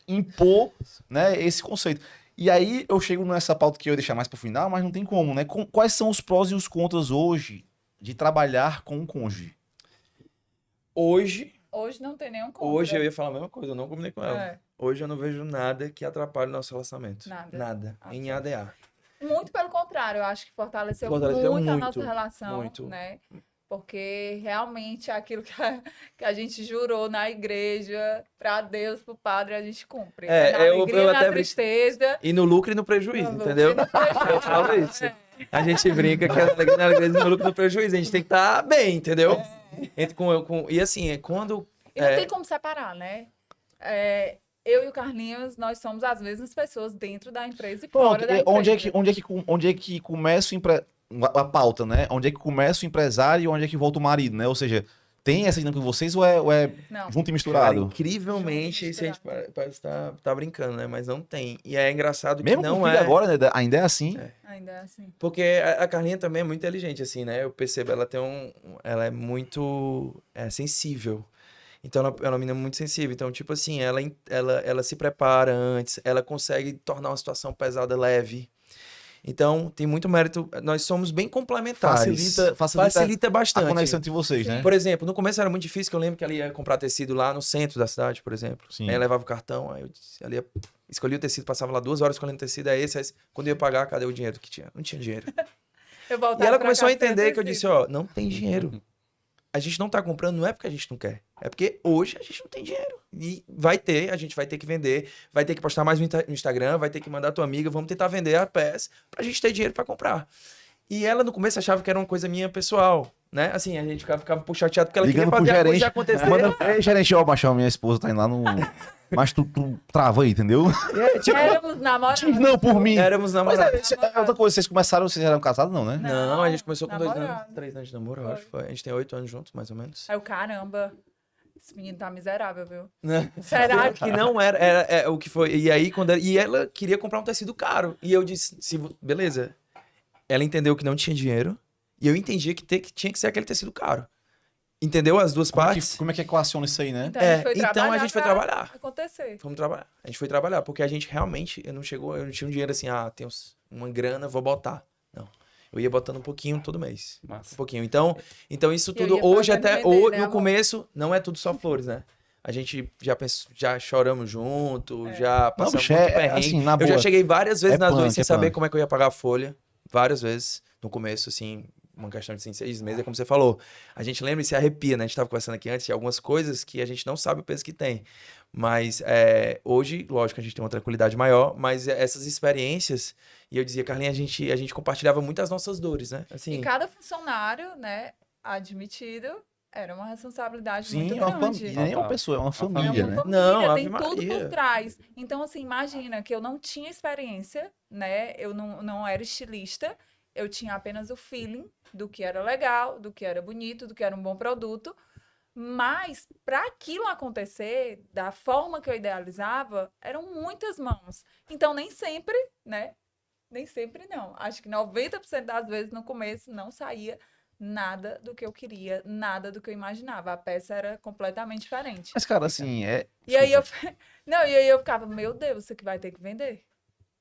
impor, né, esse conceito. E aí eu chego nessa pauta que eu ia deixar mais pro final, mas não tem como, né? Quais são os prós e os contras hoje de trabalhar com um cônjuge? Hoje Hoje não tem nenhum contra. Hoje eu ia falar a mesma coisa, eu não combinei com ela. É. Hoje eu não vejo nada que atrapalhe o nosso relacionamento. Nada. Nada. Em ADA. Muito pelo contrário, eu acho que fortaleceu, Fortaleceu muito a muito, nossa relação, muito. né? Porque realmente aquilo que a gente jurou na igreja, para Deus, pro padre, a gente cumpre. É, Na eu alegria, na até brinco- tristeza. E no lucro e no prejuízo, no lucro entendeu? e no prejuízo. Eu falo isso. A gente brinca que na alegria, no lucro e no prejuízo. A gente tem que estar bem, entendeu? E assim, quando... E não tem como separar, né? Eu e o Carlinhos, nós somos as mesmas pessoas dentro da empresa e fora da empresa. Onde é que começa a pauta, né? Onde é que começa o empresário e onde é que volta o marido, né? Ou seja, tem essa dinâmica com vocês ou é Não. junto e Cara, misturado? incrivelmente, isso a gente parece estar tá brincando, né? Mas não tem. E é engraçado Mesmo que com o não filho é... agora, né? Ainda é assim. Ainda é assim. Porque a Carlinha também é muito inteligente, assim, né? Eu percebo, ela tem ela é muito sensível. Então, ela é uma menina muito sensível. Então, tipo assim, ela se prepara antes, ela consegue tornar uma situação pesada leve. Então, tem muito mérito. Nós somos bem complementares. Facilita bastante. A conexão entre vocês, né? Por exemplo, no começo era muito difícil, que eu lembro que ela ia comprar tecido lá no centro da cidade, por exemplo. Sim. Aí ela levava o cartão, aí ela escolhia o tecido, passava lá 2 horas escolhendo tecido, aí quando eu ia pagar, cadê o dinheiro que tinha? Não tinha dinheiro. Eu E voltava ela pra começou a casa sem entender que eu disse, tecido. ó, não tem dinheiro. A gente não tá comprando, não é porque a gente não quer. É porque hoje a gente não tem dinheiro. E a gente vai ter que vender, vai ter que postar mais no Instagram, vai ter que mandar a tua amiga, vamos tentar vender a peça pra gente ter dinheiro pra comprar. E ela no começo achava que era uma coisa minha pessoal, né? Assim, a gente ficava chateado porque ela Ligando queria pro fazer a coisa gerente. acontecer. Manda, ei, gerente, ó, machão, minha esposa tá indo lá no... Mas tu trava aí, entendeu? Éramos namorados. Não, por mim. Éramos Mas namorados. outra coisa, vocês começaram, vocês eram casados, não, né? Não, a gente começou com 2 anos, namorado. 3 anos de namoro, eu acho. A gente tem 8 anos juntos, mais ou menos. Aí o caramba, esse menino tá miserável, viu? Né? Será que... Que não era o que foi. E aí, e ela queria comprar um tecido caro. E eu disse, beleza. Ela entendeu que não tinha dinheiro. E eu entendia que tinha que ser aquele tecido caro. Entendeu as duas partes? Como é que equaciona isso aí, né? Então a gente foi trabalhar. pra acontecer. Fomos trabalhar. A gente foi trabalhar, porque a gente realmente, eu não tinha um dinheiro assim, tenho uma grana, vou botar. Não. Eu ia botando um pouquinho todo mês. Massa. Um pouquinho. Então isso Eu tudo, ia hoje fazendo até, vender, né, no amor? começo, não é tudo só flores, né? A gente já choramos junto, já passamos bicho, muito perrengue. assim, na Eu já boa. cheguei várias vezes nas punk, noites sem saber punk. como é que eu ia pagar a folha. Várias vezes. No começo, assim, uma questão de 6 meses, é como você falou. A gente lembra e se arrepia, né? A gente estava conversando aqui antes de algumas coisas que a gente não sabe o peso que tem. Mas hoje, lógico, a gente tem uma tranquilidade maior, mas essas experiências, e eu dizia, Carlinhos, a gente compartilhava muito as nossas dores, né? Assim, E cada funcionário, né, admitido, era uma responsabilidade Sim, muito é uma grande. família, nem é uma pessoa, é uma É família, uma né? família, Não, tem Ave tudo Maria. por trás. Então, assim, imagina que eu não tinha experiência, né? Eu não era estilista, eu tinha apenas o feeling do que era legal, do que era bonito, do que era um bom produto. Mas, para aquilo acontecer, da forma que eu idealizava, eram muitas mãos. Então, nem sempre, né? Nem sempre não. Acho que 90% das vezes no começo não saía nada do que eu queria, nada do que eu imaginava. A peça era completamente diferente. Mas, cara, assim, E aí eu, desculpa. não, e aí eu ficava, meu Deus, isso aqui vai ter que vender.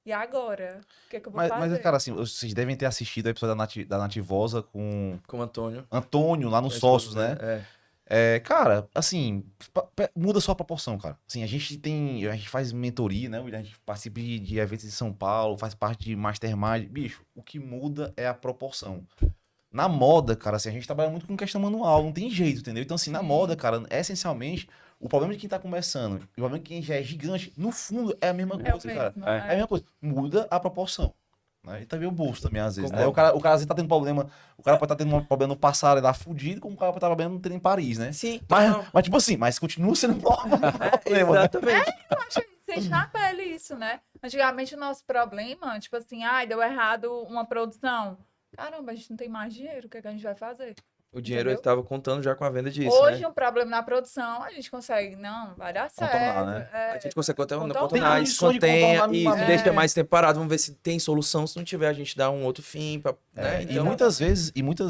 E agora? O que é que eu vou Mas, fazer? cara, assim, vocês devem ter assistido o episódio da Nativosa com com o Antônio. Antônio, lá nos a esposa Sócios, né? dele, Cara, assim, muda só a proporção, cara. Assim, a gente faz mentoria, né? A gente participa de eventos em São Paulo, faz parte de Mastermind. Bicho, o que muda é a proporção. Na moda, cara, assim, a gente trabalha muito com questão manual, não tem jeito, entendeu? Então, assim, na Sim. moda, cara, essencialmente, o problema de quem tá começando e o problema de quem já é gigante, no fundo, é a mesma É o coisa, cara. mesmo. É. É a mesma coisa. Muda a proporção. Né? E também o bolso também, às vezes. Né? Concordo. O cara às vezes tá tendo problema. O cara pode estar tendo um problema no passado, lá fudido, como o cara pode estar problema no em Paris, né? Sim, Mas, total. mas, tipo assim, mas continua sendo um problema, né? Exatamente. Eu acho que a gente sente na pele isso, né? Antigamente o nosso problema, tipo assim, ai, deu errado uma produção. Caramba, a gente não tem mais dinheiro, o que é que a gente vai fazer? O dinheiro Entendeu? ele estava contando já com a venda disso, Hoje, né? um problema na produção, a gente consegue, não, vai dar Contornar, certo. né? A gente consegue contornar. contornar, Tem condições de escanteia contornar e mais- deixa mais tempo parado. Vamos ver se tem solução. Se não tiver, a gente dá um outro fim. Né? E Então, muitas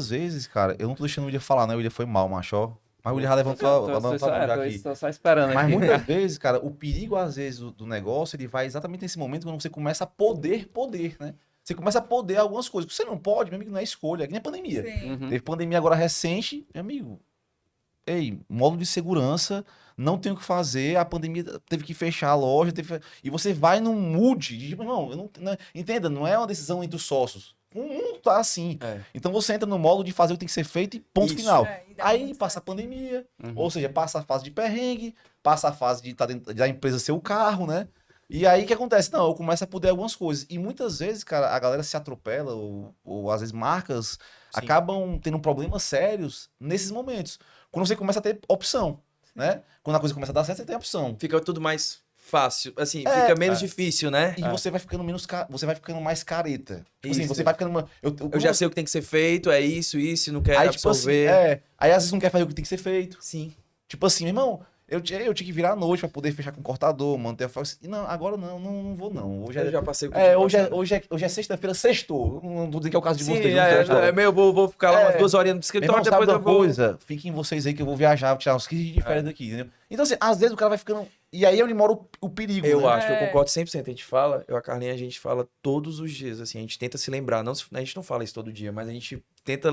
vezes, cara, eu não tô deixando o William falar, né? O William foi mal, macho. Ó. Mas o William já levantou a mão já aqui. Tô só esperando Mas aqui. muitas vezes, cara, o perigo, às vezes, do negócio, ele vai exatamente nesse momento quando você começa a poder, né? Você começa a poder algumas coisas. Você não pode, meu amigo, não é escolha, é que nem a pandemia. Sim. Uhum. Teve pandemia agora recente, meu amigo. Ei, módulo de segurança, não tem o que fazer, a pandemia teve que fechar a loja, e você vai num mood de tipo, não, entenda, não é uma decisão entre os sócios. O mundo tá assim. Então você entra no módulo de fazer o que tem que ser feito e ponto Isso. final. E dá Aí muito passa a certo. pandemia, Uhum. ou seja, passa a fase de perrengue, passa a fase de da empresa ser o carro, né? E aí o que acontece? Não, eu começo a poder algumas coisas. E muitas vezes, cara, a galera se atropela, ou às vezes marcas acabam tendo problemas sérios nesses momentos. Quando você começa a ter opção, né? Quando a coisa começa a dar certo, você tem opção. fica tudo mais fácil. Assim, fica menos É. difícil, né? E você vai ficando você vai ficando mais careta. Tipo assim, Isso. você vai ficando. Eu já sei o que tem que ser feito, é isso, não quero Aí, tipo assim, absorver. aí às vezes não quer fazer o que tem que ser feito. Sim. Tipo assim, meu irmão, eu tinha que virar à noite pra poder fechar com o cortador, manter a força. Não, agora não vou não. Hoje Eu já passei o que tinha passado. hoje é sexta-feira, sextou. Não vou dizer que é o caso de Sim, vocês. Não sextou. vou ficar lá umas 2 horinhas no Meu escritório, irmão, sabe depois uma eu vou... coisa? Fiquem vocês aí que eu vou viajar, vou tirar uns 15 dias de férias daqui, entendeu? Então, assim, às vezes o cara vai ficando. E aí é onde mora o perigo, Eu né? acho, eu É. concordo 100%. A gente fala, eu e a Carlinha, a gente fala todos os dias, assim, a gente tenta se lembrar. Não, a gente não fala isso todo dia, mas a gente tenta,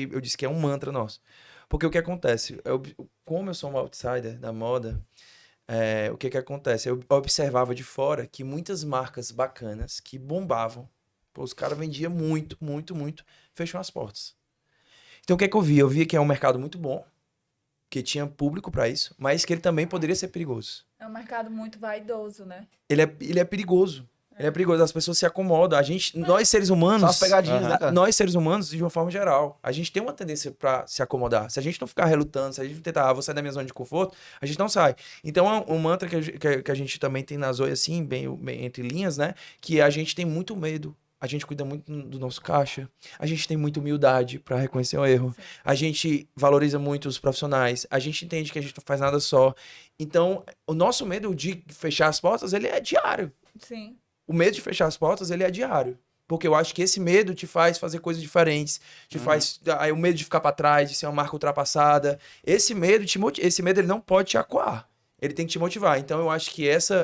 eu disse que é um mantra nosso. Porque o que acontece? Como eu sou um outsider da moda, o que acontece? Eu observava de fora que muitas marcas bacanas que bombavam, pô, os caras vendiam muito, muito, muito, fecham as portas. Então o que eu vi? Eu vi que é um mercado muito bom, que tinha público para isso, mas que ele também poderia ser perigoso. É um mercado muito vaidoso, né? Ele é perigoso. Ele é perigoso, as pessoas se acomodam. Nós seres humanos, São as pegadinhas, né, cara? nós seres humanos, de uma forma geral, a gente tem uma tendência para se acomodar. Se a gente não ficar relutando, se a gente não tentar, vou sair da minha zona de conforto, a gente não sai. Então, é um mantra que a gente também tem na Zoe, assim, bem entre linhas, né? Que a gente tem muito medo. A gente cuida muito do nosso caixa. A gente tem muita humildade para reconhecer o erro. Sim. A gente valoriza muito os profissionais. A gente entende que a gente não faz nada só. Então, o nosso medo de fechar as portas, ele é diário. Sim. O medo de fechar as portas, ele é diário. Porque eu acho que esse medo te faz fazer coisas diferentes. Te faz... Aí o medo de ficar para trás, de ser uma marca ultrapassada. Esse medo ele não pode te acuar. Ele tem que te motivar. Então, eu acho que esse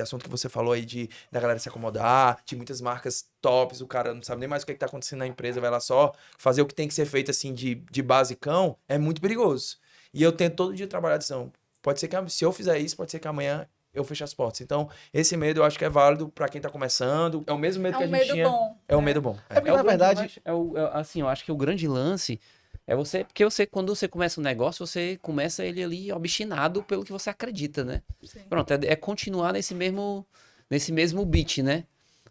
assunto que você falou aí da galera se acomodar, de muitas marcas tops, o cara não sabe nem mais o que tá acontecendo na empresa, vai lá só fazer o que tem que ser feito, assim, de basicão, é muito perigoso. E eu tento todo dia trabalhar a decisão. Pode ser que se eu fizer isso, pode ser que amanhã eu fecho as portas. Então, esse medo eu acho que é válido pra quem tá começando. É o mesmo medo É que a um gente medo tinha. bom. É um né? medo bom. É porque, o na grande verdade, lance, assim, eu acho que o grande lance é você, porque quando você começa um negócio, você começa ele ali obstinado pelo que você acredita, né? Sim. Pronto, é continuar nesse mesmo beat, né?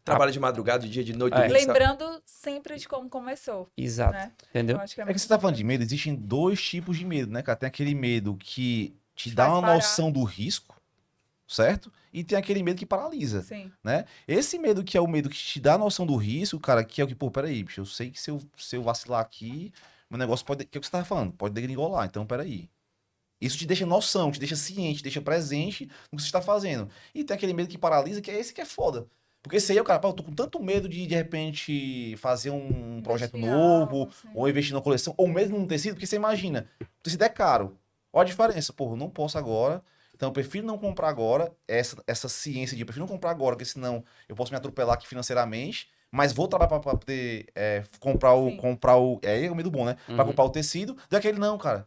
Trabalho de madrugada, de dia, de noite, É. domingo, sabe? Lembrando sempre de como começou, Exato, né? entendeu? Eu acho que é é que muito você tá falando importante. de medo, existem dois tipos de medo, né, cara? Tem aquele medo que te Te dá faz uma parar. noção do risco, certo? E tem aquele medo que paralisa, Sim. né? Esse medo que é o medo que te dá a noção do risco, cara, que é o que, pô, peraí, bicho, eu sei que se eu vacilar aqui, meu negócio pode, que é o que você tava falando, pode degringolar, então peraí. Isso te deixa noção, te deixa ciente, te deixa presente no que você está fazendo. E tem aquele medo que paralisa, que é esse que é foda. Porque esse aí é o cara, pô, eu tô com tanto medo de repente fazer um projeto Investir em novo, algo, sim. ou investir numa coleção, ou mesmo num tecido, porque você imagina, o tecido é caro. Olha a diferença, pô, eu não posso agora, então eu prefiro não comprar agora, essa ciência de eu prefiro não comprar agora, porque senão eu posso me atropelar aqui financeiramente, mas vou trabalhar pra poder Sim. é o medo bom, né? Pra Uhum. comprar o tecido, daquele não, cara.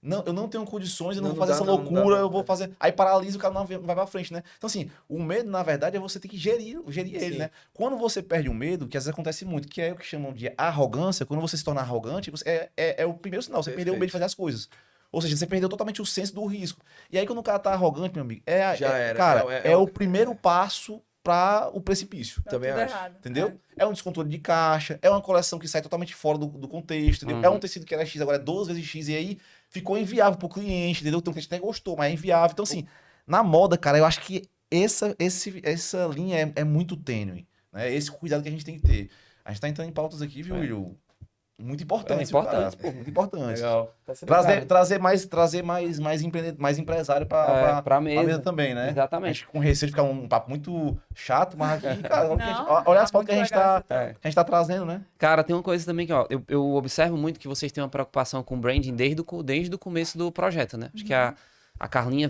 Não, eu não tenho condições, eu não Não, vou não fazer dá essa não, não dá loucura, não. eu vou fazer. Aí paralisa, o cara não vai pra frente, né? Então, assim, o medo, na verdade, é você ter que gerir ele, Sim. né? Quando você perde o medo, que às vezes acontece muito, que é o que chamam de arrogância, quando você se torna arrogante, é o primeiro sinal, você perdeu o medo de fazer as coisas. Ou seja, você perdeu totalmente o senso do risco. E aí, quando o cara tá arrogante, meu amigo, Já era. cara, é o primeiro é. passo para o precipício. Tá Também tudo acho. errado. Entendeu? É um descontrole de caixa, é uma coleção que sai totalmente fora do contexto, entendeu? É um Uhum. tecido que era X, agora é 2 vezes X, e aí ficou inviável pro cliente, entendeu? Tem um cliente que até gostou, mas é inviável. Então, assim, na moda, cara, eu acho que essa linha é muito tênue, né? Esse cuidado que a gente tem que ter. A gente tá entrando em pautas aqui, viu, É. Will? Muito É importantes, importante, cara. Muito importantes. Legal. Tá sendo Trazer, claro. mais empresário pra pra mesa mesa. também, né? A Exatamente. gente com receio de ficar um papo muito chato, mas aqui, cara, Não, olha as tá pautas muito legal esse tópico. que a gente tá trazendo, né? Cara, tem uma coisa também que, ó, eu observo muito que vocês têm uma preocupação com branding desde o começo do projeto, né? Acho que a Carlinha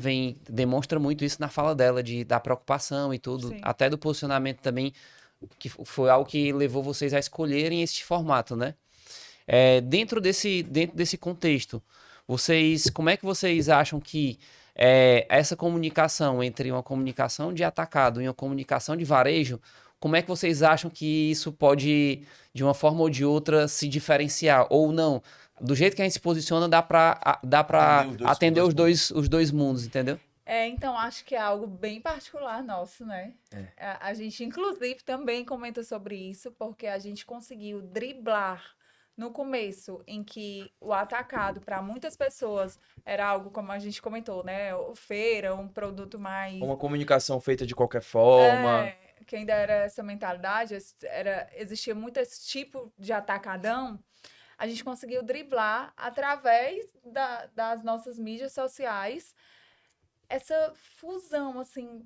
demonstra muito isso na fala dela, da preocupação e tudo, Sim. até do posicionamento também, que foi algo que levou vocês a escolherem este formato, né? Dentro desse contexto, como é que vocês acham que essa comunicação entre uma comunicação de atacado e uma comunicação de varejo, como é que vocês acham que isso pode, de uma forma ou de outra, se diferenciar? Ou não? Do jeito que a gente se posiciona, dá pra atender os dois mundos, entendeu? Então acho que é algo bem particular nosso, né? A gente, inclusive, também comenta sobre isso, porque a gente conseguiu driblar no começo, em que o atacado, para muitas pessoas, era algo, como a gente comentou, né? Feira, um produto mais. Uma comunicação feita de qualquer forma. Que ainda era essa mentalidade, existia muito esse tipo de atacadão. A gente conseguiu driblar através das nossas mídias sociais essa fusão, assim,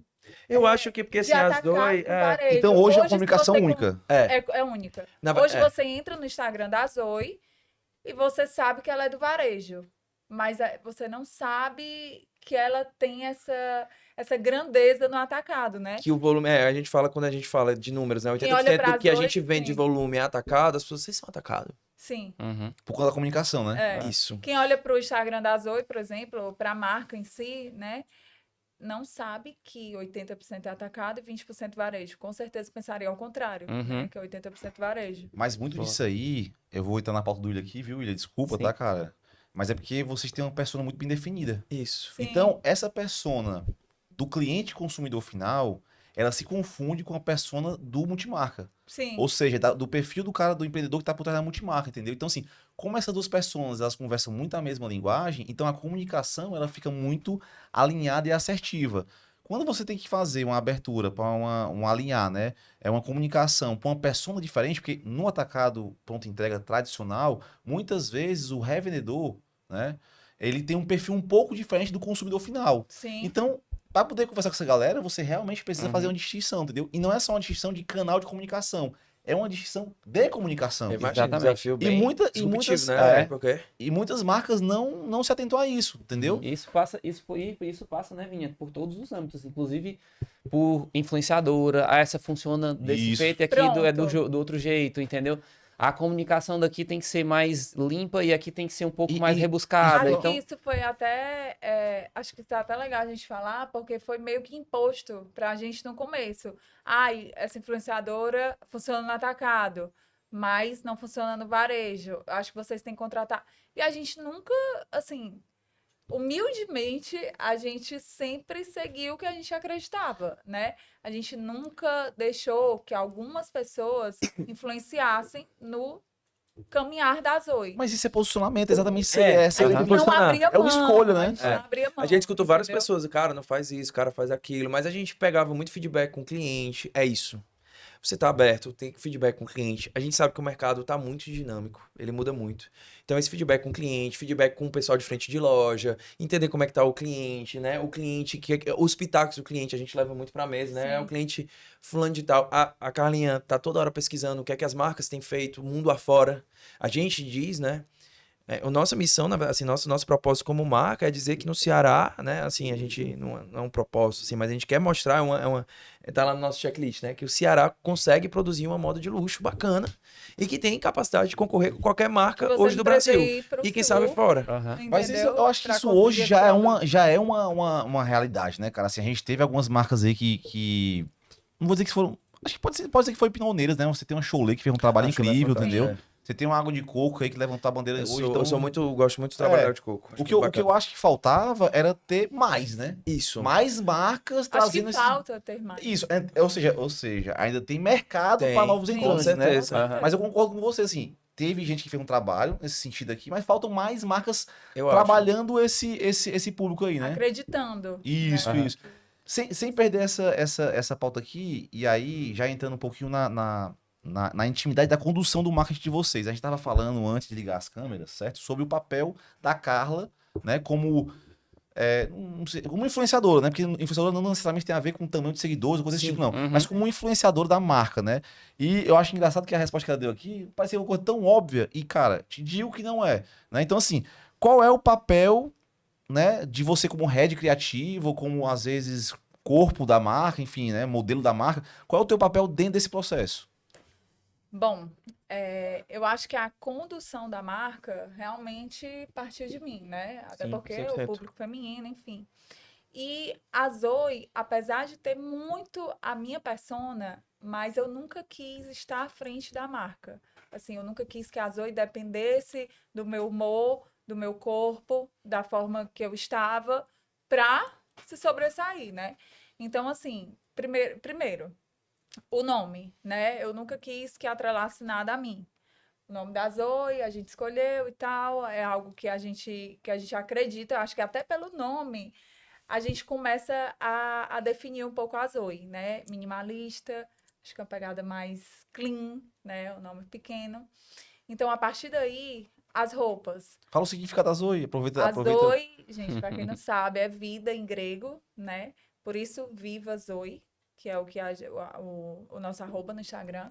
Eu acho que porque de assim, as atacado dois. com varejo. Então hoje é uma se comunicação você única. é única. Na- Hoje é. você entra no Instagram da Zoe e você sabe que ela é do varejo, mas você não sabe que ela tem essa grandeza no atacado, né? Que o volume. A gente fala quando a gente fala de números, né? Quem olha 80% pra do que a Zoe, gente vende de sim. volume é atacado, as pessoas, vocês são atacados. Sim. Uhum. Por causa da comunicação, né? Isso. Quem olha para o Instagram da Zoe, por exemplo, ou para a marca em si, né? Não sabe que 80% é atacado e 20% varejo. Com certeza pensaria ao contrário, né? Que é 80% varejo. Mas muito Boa. disso aí, eu vou entrar na pauta do William aqui, viu, William? Desculpa, Sim. tá, cara? Mas é porque vocês têm uma persona muito bem definida. Isso. Sim. Então, essa persona do cliente consumidor final, ela se confunde com a persona do multimarca. Sim. Ou seja, do perfil do cara, do empreendedor que tá por trás da multimarca, entendeu? Então, assim, como essas duas personas, elas conversam muito a mesma linguagem, então a comunicação, ela fica muito alinhada e assertiva. Quando você tem que fazer uma abertura para um alinhar, né? É uma comunicação para uma persona diferente, porque no atacado pronto entrega tradicional, muitas vezes o revendedor, né? Ele tem um perfil um pouco diferente do consumidor final. Sim. Então, para poder conversar com essa galera, você realmente precisa fazer Uhum. uma distinção, entendeu? E não é só uma distinção de canal de comunicação, é uma distinção de comunicação. Eu imagino, um Exatamente. desafio E, bem disruptivo, muitas, né? Porque e muitas marcas não se atentou a isso, entendeu? Isso passa, né, Vinha, por todos os âmbitos, inclusive por influenciadora. Essa funciona desse Isso. jeito e aqui do Pronto. do outro jeito, entendeu? a comunicação daqui tem que ser mais limpa e aqui tem que ser um pouco E- mais e- rebuscada. Acho Então, que isso foi até, acho que está até legal a gente falar, porque foi meio que imposto para a gente no começo. Ai, essa influenciadora funciona no atacado, mas não funciona no varejo. Acho que vocês têm que contratar. E a gente nunca, assim, humildemente, a gente sempre seguiu o que a gente acreditava, né? A gente nunca deixou que algumas pessoas influenciassem no caminhar da Zoe. Mas isso é posicionamento, exatamente isso É, essa A tem que gente não posicionar. abria É uma mão, escolha, né? a gente não abria mão, A gente escutou várias entendeu? pessoas, cara, não faz isso, cara, faz aquilo, mas a gente pegava muito feedback com o cliente, é isso. Você tá aberto, tem feedback com o cliente. A gente sabe que o mercado tá muito dinâmico, ele muda muito. Então, esse feedback com o cliente, feedback com o pessoal de frente de loja, entender como é que tá o cliente, né? O cliente, os pitacos do cliente, a gente leva muito pra mesa, né? Sim. O cliente fulano de tal. A Carlinha tá toda hora pesquisando o que é que as marcas têm feito, o mundo afora. A gente diz, né? A nossa missão, assim, nosso propósito como marca é dizer que no Ceará, né, assim, a gente não é um propósito, assim, mas a gente quer mostrar, tá lá no nosso checklist, né, que o Ceará consegue produzir uma moda de luxo bacana e que tem capacidade de concorrer com qualquer marca Você hoje não do Brasil precisa ir pro e quem sul, sabe fora. aham. Mas isso, entendeu? eu acho que Pra isso conseguir hoje esse já é produto. uma realidade, né, cara? Assim, a gente teve algumas marcas aí que não vou dizer que foram. Acho que pode ser que foi pioneiras, né? Você tem uma Chole que fez um trabalho A Chole é incrível, fantástica, entendeu? Você tem uma água de coco aí que levantou a bandeira hoje. Então, Gosto muito de trabalhar de coco. Acho o que eu bacana. acho que faltava era ter mais, né? Isso. Mais marcas Acho que trazendo esse. falta ter mais. Isso, ou seja, ainda tem mercado Tem, para novos sim, entrantes, com né? certeza. Aham. Mas eu concordo com você, assim. Teve gente que fez um trabalho nesse sentido aqui, mas faltam mais marcas Eu acho. trabalhando esse público aí, né? Acreditando. Isso, Aham. isso. Sem perder essa pauta aqui, e aí já entrando um pouquinho na intimidade da condução do marketing de vocês. A gente estava falando antes de ligar as câmeras, certo? Sobre o papel da Carla, né? Como, não sei, como influenciadora, né? Porque influenciadora não necessariamente tem a ver com o tamanho de seguidores ou coisa desse Sim. tipo, não. Uhum. Mas como influenciadora da marca, né? E eu acho engraçado que a resposta que ela deu aqui parecia uma coisa tão óbvia. E, cara, te digo que não é. Né? Então, assim, qual é o papel, né, de você como head criativo, ou como às vezes corpo da marca, enfim, né, modelo da marca, qual é o teu papel dentro desse processo? Bom, eu acho que a condução da marca realmente partiu de mim, né? Até Sim, porque 100%. o público feminino, enfim. E a Zoe, apesar de ter muito a minha persona, mas eu nunca quis estar à frente da marca. Assim, eu nunca quis que a Zoe dependesse do meu humor, do meu corpo, da forma que eu estava, para se sobressair, né? Então, assim, primeiro, o nome, né? Eu nunca quis que atrelasse nada a mim. O nome da Zoe, a gente escolheu e tal, é algo que a gente acredita, eu acho que até pelo nome a gente começa a definir um pouco a Zoe, né? Minimalista, acho que é uma pegada mais clean, né? O nome pequeno. Então, a partir daí, as roupas. Fala o significado da Zoe, aproveita. A Zoe, gente, para quem não sabe, é vida em grego, né? Por isso, Viva Zoe, que é o que o nosso arroba no Instagram.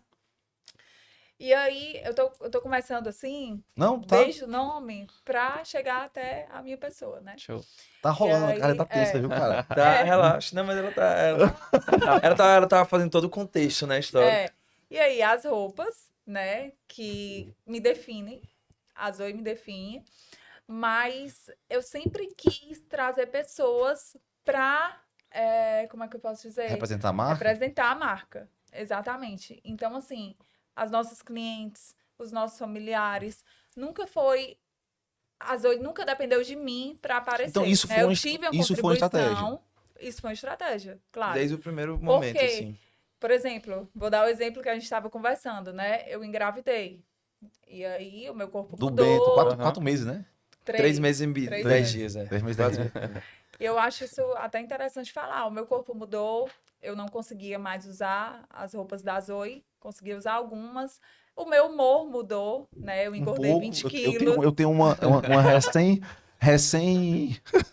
E aí, eu tô começando assim, Não, tá, desde o nome, pra chegar até a minha pessoa, né? Show. tá rolando, a E cara aí, tá tensa, viu, cara? Tá, relaxa. Não, mas ela tá fazendo todo o contexto, né, a história. E aí, as roupas, né, que me definem, a Zoe me define, mas eu sempre quis trazer pessoas pra, como é que eu posso dizer? Representar a marca? Representar a marca, exatamente. Então, assim, as nossas clientes, os nossos familiares, nunca foi... A Zoe nunca dependeu de mim para aparecer. Então, isso né? foi Eu uma tive uma isso foi uma estratégia. contribuição. Isso foi uma estratégia, claro. Desde o primeiro momento, quê? assim. Por exemplo, vou dar o exemplo que a gente estava conversando, né? Eu engravidei. E aí o meu corpo Do mudou. Bento, Aham. quatro meses, né? 3 meses e 10 três meses. dias, é. 3 meses, Quase. 10 dias. E eu acho isso até interessante falar. O meu corpo mudou, eu não conseguia mais usar as roupas da Zoe, conseguia usar algumas. O meu humor mudou, né? Eu engordei 20 eu quilos. eu tenho uma recém.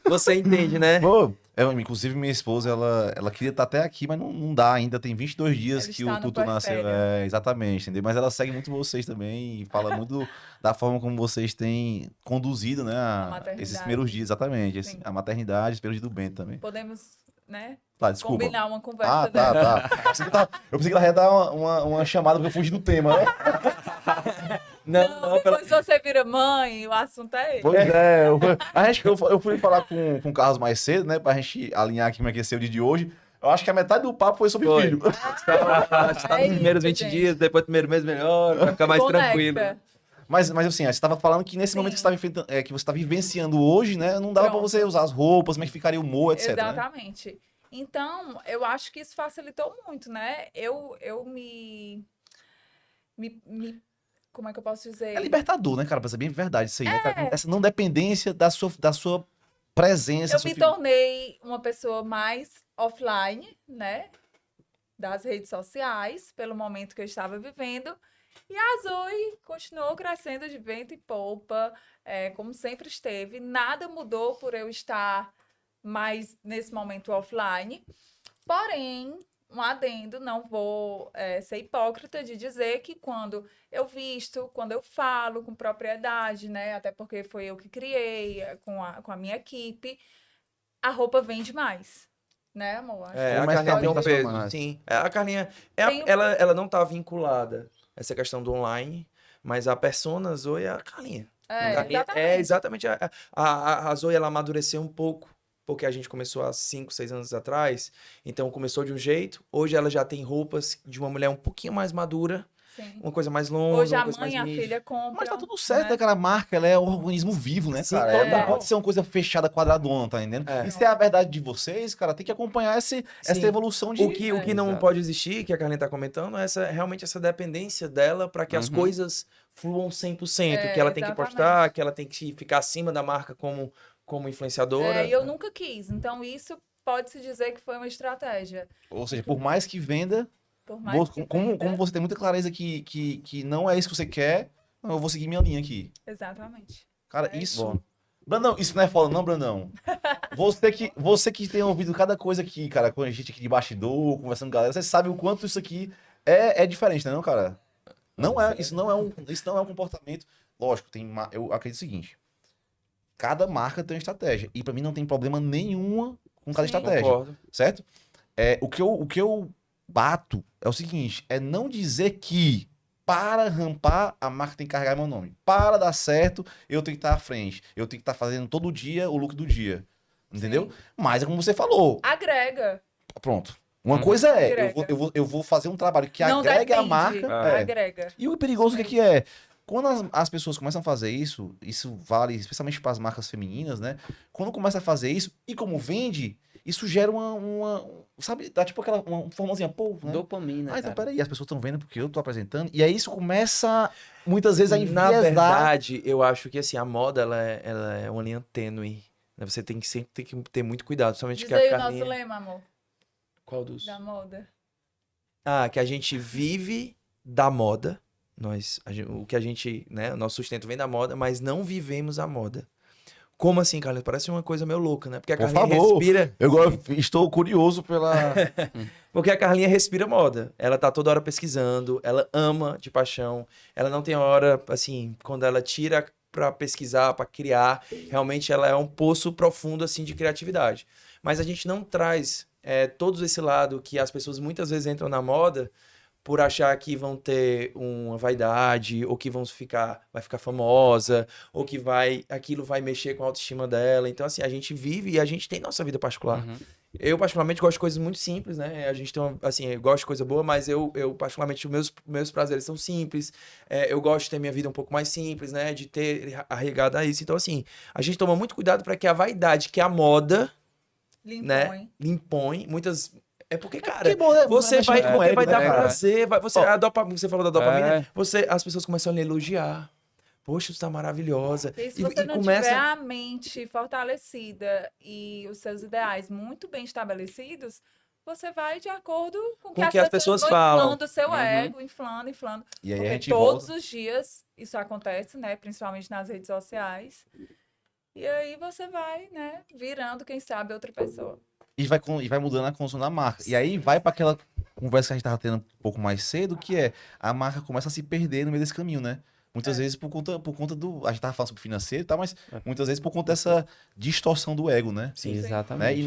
Você entende, né? Pô, inclusive, minha esposa, ela queria estar até aqui, mas não dá ainda. Tem 22 dias Ela que está o no Tutu nasceu. puerpério. Exatamente, entendeu? Mas ela segue muito vocês também e fala muito da forma como vocês têm conduzido, né, maternidade. esses primeiros dias, exatamente. Sim. A maternidade, os primeiros dias do Bento também. Podemos, né? Tá, desculpa. Combinar uma conversa Tá, dessa. tá. Eu pensei que ela ia dar uma chamada porque eu fugi do tema, né? Não, depois você vira mãe, o assunto é esse. Pois é, eu fui falar com o Carlos mais cedo, né, pra gente alinhar aqui como é que ia ser o dia de hoje. Eu acho que a metade do papo foi sobre Foi. filho. Tá nos primeiros 20 gente. dias, depois do primeiro mês melhor, vai ficar mais Conecta. tranquilo. Mas assim, você estava falando que nesse momento que você está vivenciando hoje, né, não dava pra Pronto. você usar as roupas, como é que ficaria o humor, etc. Né? Exatamente. Então, eu acho que isso facilitou muito, né? Eu como é que eu posso dizer? É libertador, né, cara? Pra ser bem verdade isso aí, né, cara? Essa não dependência da sua presença. Eu me sua tornei uma pessoa mais offline, né? Das redes sociais, pelo momento que eu estava vivendo. E a Zoe continuou crescendo de vento e polpa, como sempre esteve. Nada mudou por eu estar mais nesse momento offline. Porém, um adendo, não vou ser hipócrita de dizer que quando eu visto, quando eu falo com propriedade, né? Até porque foi eu que criei com a minha equipe, a roupa vende mais, né, amor? Acho É, que a Comercialmente Carlinha tem um pode- falando, peso, mas- sim. A Carlinha, Tem um- ela não tá vinculada a essa questão do online, mas a persona Zoe é a Carlinha. A Carlinha é exatamente a Zoe, ela amadureceu um pouco, porque a gente começou há 5, 6 anos atrás, então começou de um jeito, hoje ela já tem roupas de uma mulher um pouquinho mais madura, Sim. uma coisa mais longa, Hoje uma a coisa mãe mais e a mídia. filha compram. Mas tá tudo certo, né, né? cara? A marca, ela é um organismo vivo, né, Sim, cara? Ela não total. pode ser uma coisa fechada, quadradona, tá entendendo? É. E se é a verdade de vocês, cara, tem que acompanhar essa Sim. evolução de... O que não Exato. pode existir, que a Carlinha tá comentando, é realmente essa dependência dela para que as Uhum. coisas fluam 100%, É, que ela tem que exatamente. postar, que ela tem que ficar acima da marca como influenciadora. E eu nunca quis. Então, isso pode-se dizer que foi uma estratégia. Ou seja, por mais que venda, Por mais que como venda. você tem muita clareza que não é isso que você quer, não, eu vou seguir minha linha aqui. Exatamente. Cara, É isso... Bom. Brandão, isso não é foda não, Brandão? Você que tem ouvido cada coisa aqui, cara, com a gente aqui de bastidor, conversando com a galera, você sabe o quanto isso aqui é diferente, né, não, cara? Isso não é um comportamento... Lógico, eu acredito o seguinte, cada marca tem uma estratégia, e pra mim não tem problema nenhuma com cada Sim. estratégia, Concordo. certo? O que eu bato é o seguinte, é não dizer que para rampar, a marca tem que carregar meu nome. Para dar certo, eu tenho que estar à frente. Eu tenho que estar fazendo todo dia o look do dia. Entendeu? Mas é como você falou. Agrega. Pronto. Uma coisa é, Agrega. eu vou fazer um trabalho que Não agregue a depende. marca. Agrega. E o perigoso Isso que é? Quando as pessoas começam a fazer isso vale especialmente para as marcas femininas, né? Quando começa a fazer isso, e como vende, isso gera sabe, dá tipo uma formazinha, pô, né? Dopamina, Ah, então cara. peraí, as pessoas estão vendo porque eu tô apresentando. E aí isso começa, muitas vezes, a Na enviesar. verdade, eu acho que assim, a moda ela é uma linha tênue. Né? Você tem que sempre ter muito cuidado, principalmente Diz que a aí o Carlinha... nosso lema, amor, Qual dos? da moda. Ah, que a gente vive da moda. O que a gente, né, o nosso sustento vem da moda, mas não vivemos a moda. Como assim, Carlinhos? Parece uma coisa meio louca, né? Porque a Por Carlinha favor. respira, Estou curioso pela... porque a Carlinha respira moda. Ela tá toda hora pesquisando, ela ama de paixão. Ela não tem hora, assim, quando ela tira pra pesquisar, pra criar, realmente ela é um poço profundo, assim, de criatividade. Mas a gente não traz todo esse lado que as pessoas muitas vezes entram na moda por achar que vão ter uma vaidade, ou que vai ficar famosa, ou que aquilo vai mexer com a autoestima dela. Então, assim, a gente vive e a gente tem nossa vida particular. Uhum. Eu, particularmente, gosto de coisas muito simples, né? A gente tem assim, eu gosto de coisa boa, mas eu particularmente, os meus prazeres são simples. Eu gosto de ter minha vida um pouco mais simples, né? De ter arregado a isso. Então, assim, a gente toma muito cuidado para que a vaidade, que a moda, né, lhe impõe, muitas... É porque, cara, Que bom, né? você Mexe vai, muito com porque ego, vai né, dar cara? prazer, você falou da dopamina, É. as pessoas começam a lhe elogiar. Poxa, você tá maravilhosa. E se você não começa... tiver a mente fortalecida e os seus ideais muito bem estabelecidos, você vai de acordo com o Com que as pessoas vão falam. inflando o seu Uhum. ego, inflando. E aí a Porque gente todos volta. os dias isso acontece, né? Principalmente nas redes sociais. E aí você vai, né, virando, quem sabe, outra pessoa. E vai mudando a construção da marca. E aí vai para aquela conversa que a gente tava tendo um pouco mais cedo, que é a marca começa a se perder no meio desse caminho, né? Muitas vezes por conta do... A gente tava falando sobre financeiro e tal, mas muitas vezes por conta dessa distorção do ego, né? Sim, Né? Exatamente. E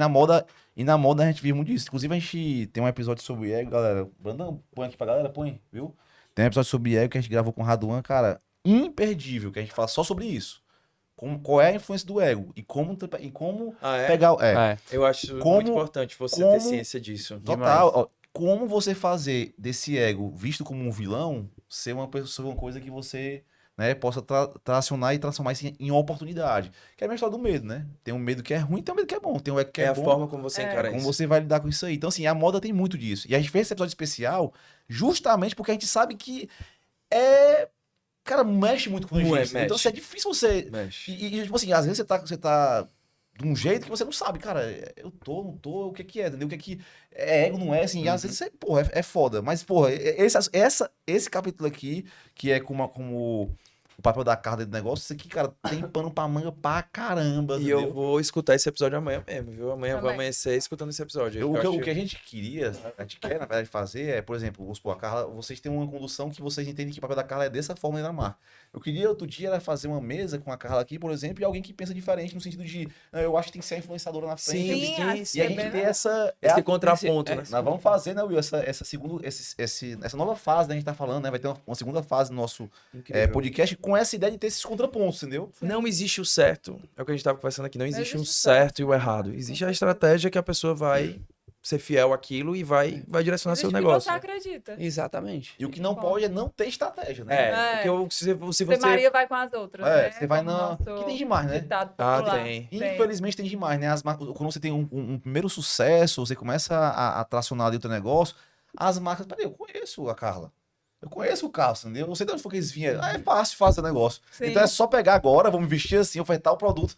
na moda a gente vive muito isso. Inclusive a gente tem um episódio sobre ego, galera. Brandão, põe aqui pra galera, põe, viu? Tem um episódio sobre ego que a gente gravou com o Raduan, cara, imperdível, que a gente fala só sobre isso. Qual é a influência do ego e como Ah, é? pegar. Eu acho Como- muito importante você como- ter ciência disso. Total. Ó, como você fazer desse ego visto como um vilão ser uma pessoa, uma coisa que você, né, possa tracionar e transformar isso em oportunidade. Que é a mesma história do medo, né? Tem um medo que é ruim, tem um medo que é bom. Tem um ego que É é a bom. forma como você É. encara Como isso. você vai lidar com isso aí. Então, assim, a moda tem muito disso. E a gente fez esse episódio especial justamente porque a gente sabe que cara, mexe muito com a gente. Mexe. Então, assim, é difícil você. Mexe. E, tipo assim, às vezes você tá de um jeito que você não sabe, cara, eu tô, não tô, o que que é, entendeu? O que que é ego, não é, assim, e às vezes você, porra, é foda. Mas, porra, esse capítulo aqui, que é como o papel da carta dentro do negócio, isso aqui, cara, tem pano pra manga pra caramba, E entendeu? eu vou escutar esse episódio amanhã mesmo, viu? Amanhã eu vou Também. amanhecer escutando esse episódio. O que a gente queria, a gente quer, na verdade, fazer é, por exemplo, vamos supor, a Carla, vocês têm uma condução que vocês entendem que o papel da Carla é dessa forma aí na marca. Eu queria outro dia era fazer uma mesa com a Carla aqui, por exemplo, e alguém que pensa diferente no sentido de, não, eu acho que tem que ser a influenciadora na frente. Sim, Sim, sim, acho sim. E a é gente bem tem legal. essa. Esse a- contraponto, né? Nós vamos fazer, né, Will, essa nova fase, né, a gente tá falando, né? Vai ter uma segunda fase no nosso Incrível. podcast com essa ideia de ter esses contrapontos, entendeu? Não existe o certo. É o que a gente estava conversando aqui. Não existe um existe o certo e o errado. Existe a estratégia que a pessoa vai ser fiel àquilo e vai direcionar seu Existe o que negócio. você acredita. Exatamente. E o que não Bom. pode é não ter estratégia, né? É, É. porque se Você você... Maria vai com as outras, É, né? você vai Como na. nosso Que tem demais, né? ditado Ah, popular. tem. Infelizmente tem demais, né? Quando você tem um primeiro sucesso, você começa a tracionar ali o teu negócio, as marcas. Peraí, eu conheço a Carla. Eu conheço o Carlos, entendeu? Eu não sei de onde foi que eles vinham. Ah, é fácil fazer negócio. Sim. Então é só pegar agora, vamos vestir assim, ofertar o produto.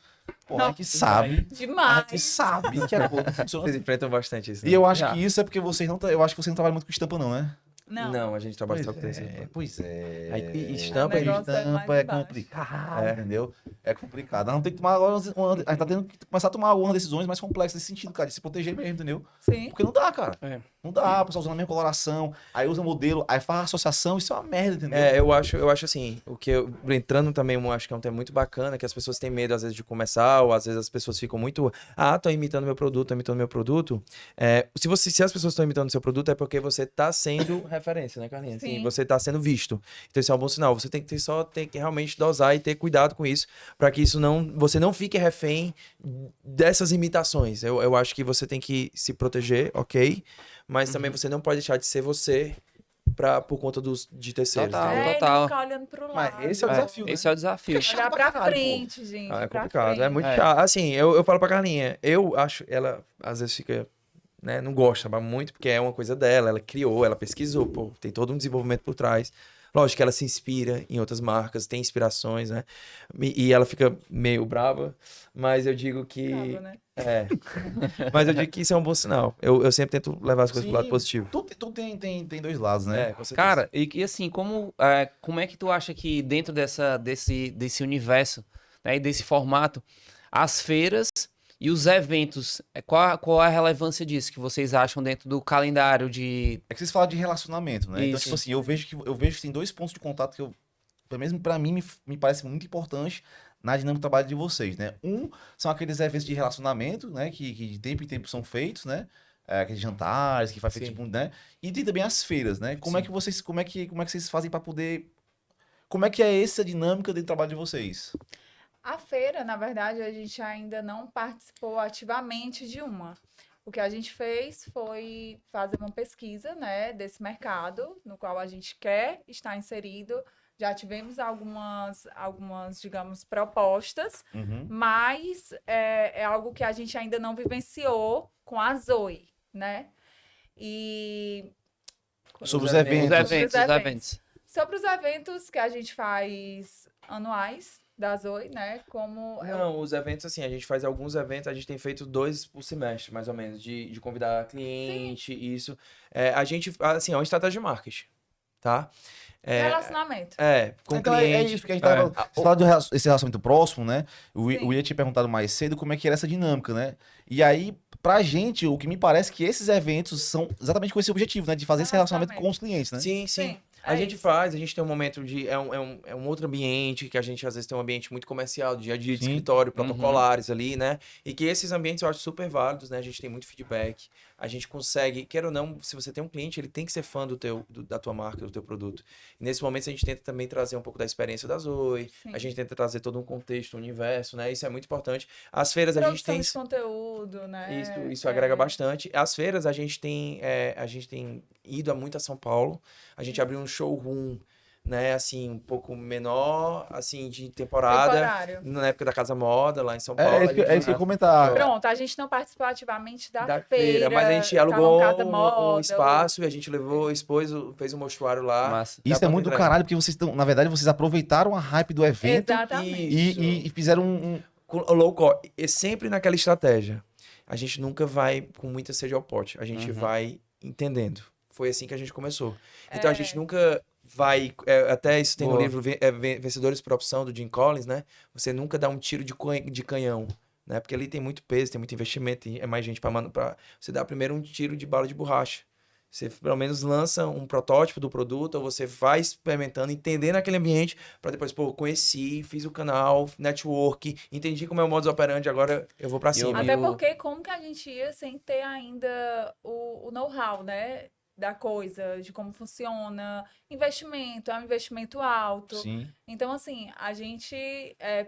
Pô, a Não. gente sabe. A Demais. gente sabe que a coisa funciona Vocês assim. enfrentam bastante isso, né? E eu acho Já. que isso é porque vocês não. Eu acho que vocês não trabalham muito com estampa, não, né? Não. a gente trabalha só com isso. Pois é. Aí, e estampa, O negócio é mais é embaixo. complicado, entendeu? É complicado. Nós vamos ter que tomar agora. A gente tá tendo que começar a tomar algumas decisões mais complexas nesse sentido, cara, de se proteger mesmo, entendeu? Sim. Porque não dá, cara. É. Não dá, o pessoal usando a mesma coloração, aí usa modelo, aí faz associação, isso é uma merda, entendeu? Eu acho assim, entrando também, eu acho que é um tema muito bacana, que as pessoas têm medo, às vezes, de começar, ou às vezes as pessoas ficam muito, tô imitando meu produto, tô imitando meu produto. Se as pessoas estão imitando seu produto, é porque você tá sendo referência, né, Carlinhos? Assim, Sim. você tá sendo visto. Então, isso é um bom sinal. Você tem que realmente dosar e ter cuidado com isso, para que você não fique refém dessas imitações. Eu acho que você tem que se proteger, ok? Mas também você não pode deixar de ser você por conta de terceiros. Total. entendeu? É, e total. não ficar olhando pro lado. Mas esse é o desafio, né? Esse é o desafio. Chato Olhar pra pra caralho, pô. frente, gente. É pra complicado, é frente. muito É. chato. Assim, eu falo pra Carlinha, eu acho, ela às vezes fica, né, não gosta mas muito, porque é uma coisa dela, ela criou, ela pesquisou, pô, tem todo um desenvolvimento por trás. Lógico que ela se inspira em outras marcas, tem inspirações, né? E ela fica meio brava, mas eu digo que... Brava, né? Mas eu digo que isso é um bom sinal. Eu sempre tento levar as coisas pro lado Sim, positivo. Tudo tem dois lados, né? Com certeza. Cara, e assim, como é que tu acha que dentro desse universo, né, e desse formato, as feiras e os eventos, qual é a relevância disso que vocês acham dentro do calendário de... É que vocês falam de relacionamento, né? Então, Isso. tipo assim, eu vejo que tem dois pontos de contato que pelo menos pra mim, me parece muito importante na dinâmica do trabalho de vocês, né? São aqueles eventos de relacionamento, né? Que de tempo em tempo são feitos, né? Aqueles jantares que faz feito, Sim. tipo, né? E tem também as feiras, né? Como é que vocês fazem pra poder... Como é que é essa dinâmica dentro do trabalho de vocês? A feira, na verdade, a gente ainda não participou ativamente de uma. O que a gente fez foi fazer uma pesquisa, né, desse mercado no qual a gente quer estar inserido. Já tivemos algumas, digamos, propostas, mas é algo que a gente ainda não vivenciou com a Zoe, né? E Sobre os Os eventos. eventos. sobre os eventos que a gente faz anuais da Zoe, né? Como Não, os eventos, assim, a gente faz alguns eventos, a gente tem feito 2 por semestre, mais ou menos, de convidar cliente, isso. A gente, assim, é uma estratégia de marketing, tá? relacionamento. Com Então cliente. é isso que a gente tava... Você fala desse relacionamento próximo, né? O Sim. William tinha perguntado mais cedo como é que era essa dinâmica, né? E aí, pra gente, o que me parece que esses eventos são exatamente com esse objetivo, né? De fazer esse relacionamento com os clientes, né? Sim, sim. Sim, A é gente isso. faz, a gente tem um momento de. É um outro ambiente, que a gente às vezes tem um ambiente muito comercial, dia a dia de Sim. escritório, protocolares ali, né? E que esses ambientes eu acho super válidos, né? A gente tem muito feedback. a gente consegue, quer ou não, se você tem um cliente, ele tem que ser fã da tua marca, do teu produto. E nesse momento a gente tenta também trazer um pouco da experiência da Zoe, Sim. a gente tenta trazer todo um contexto, um universo, né? Isso é muito importante. As feiras a gente Produção tem... de conteúdo, né? Isso agrega bastante. As feiras a gente tem ido muito a São Paulo. A gente abriu um showroom, né, assim, um pouco menor, assim, de temporada, Temporário. na época da Casa Moda, lá em São Paulo. É isso que eu ia comentar. Pronto, a gente não participou ativamente da feira, mas a gente Salão alugou Casa um Moda, espaço e a gente levou, expôs, fez um mostruário lá. Massa. Isso Dá é pra muito do entregar. caralho, porque vocês estão, na verdade, vocês aproveitaram a hype do evento Exatamente. Isso. e fizeram Com o low cost, e sempre naquela estratégia. A gente nunca vai com muita sede ao pote. A gente vai entendendo. Foi assim que a gente começou. Então a gente nunca vai. Até isso tem no Boa. livro Vencedores por Opção, do Jim Collins, né? Você nunca dá um tiro de canhão. Né? Porque ali tem muito peso, tem muito investimento, é mais gente para você dar primeiro um tiro de bala de borracha. Você pelo menos lança um protótipo do produto, ou você vai experimentando, entendendo aquele ambiente, para depois, pô, conheci, fiz o canal, network, entendi como é o modus operandi, agora eu vou para cima. Até porque como que a gente ia sem ter ainda o know-how, né? Da coisa, de como funciona, investimento, é um investimento alto. Sim. Então, assim, a gente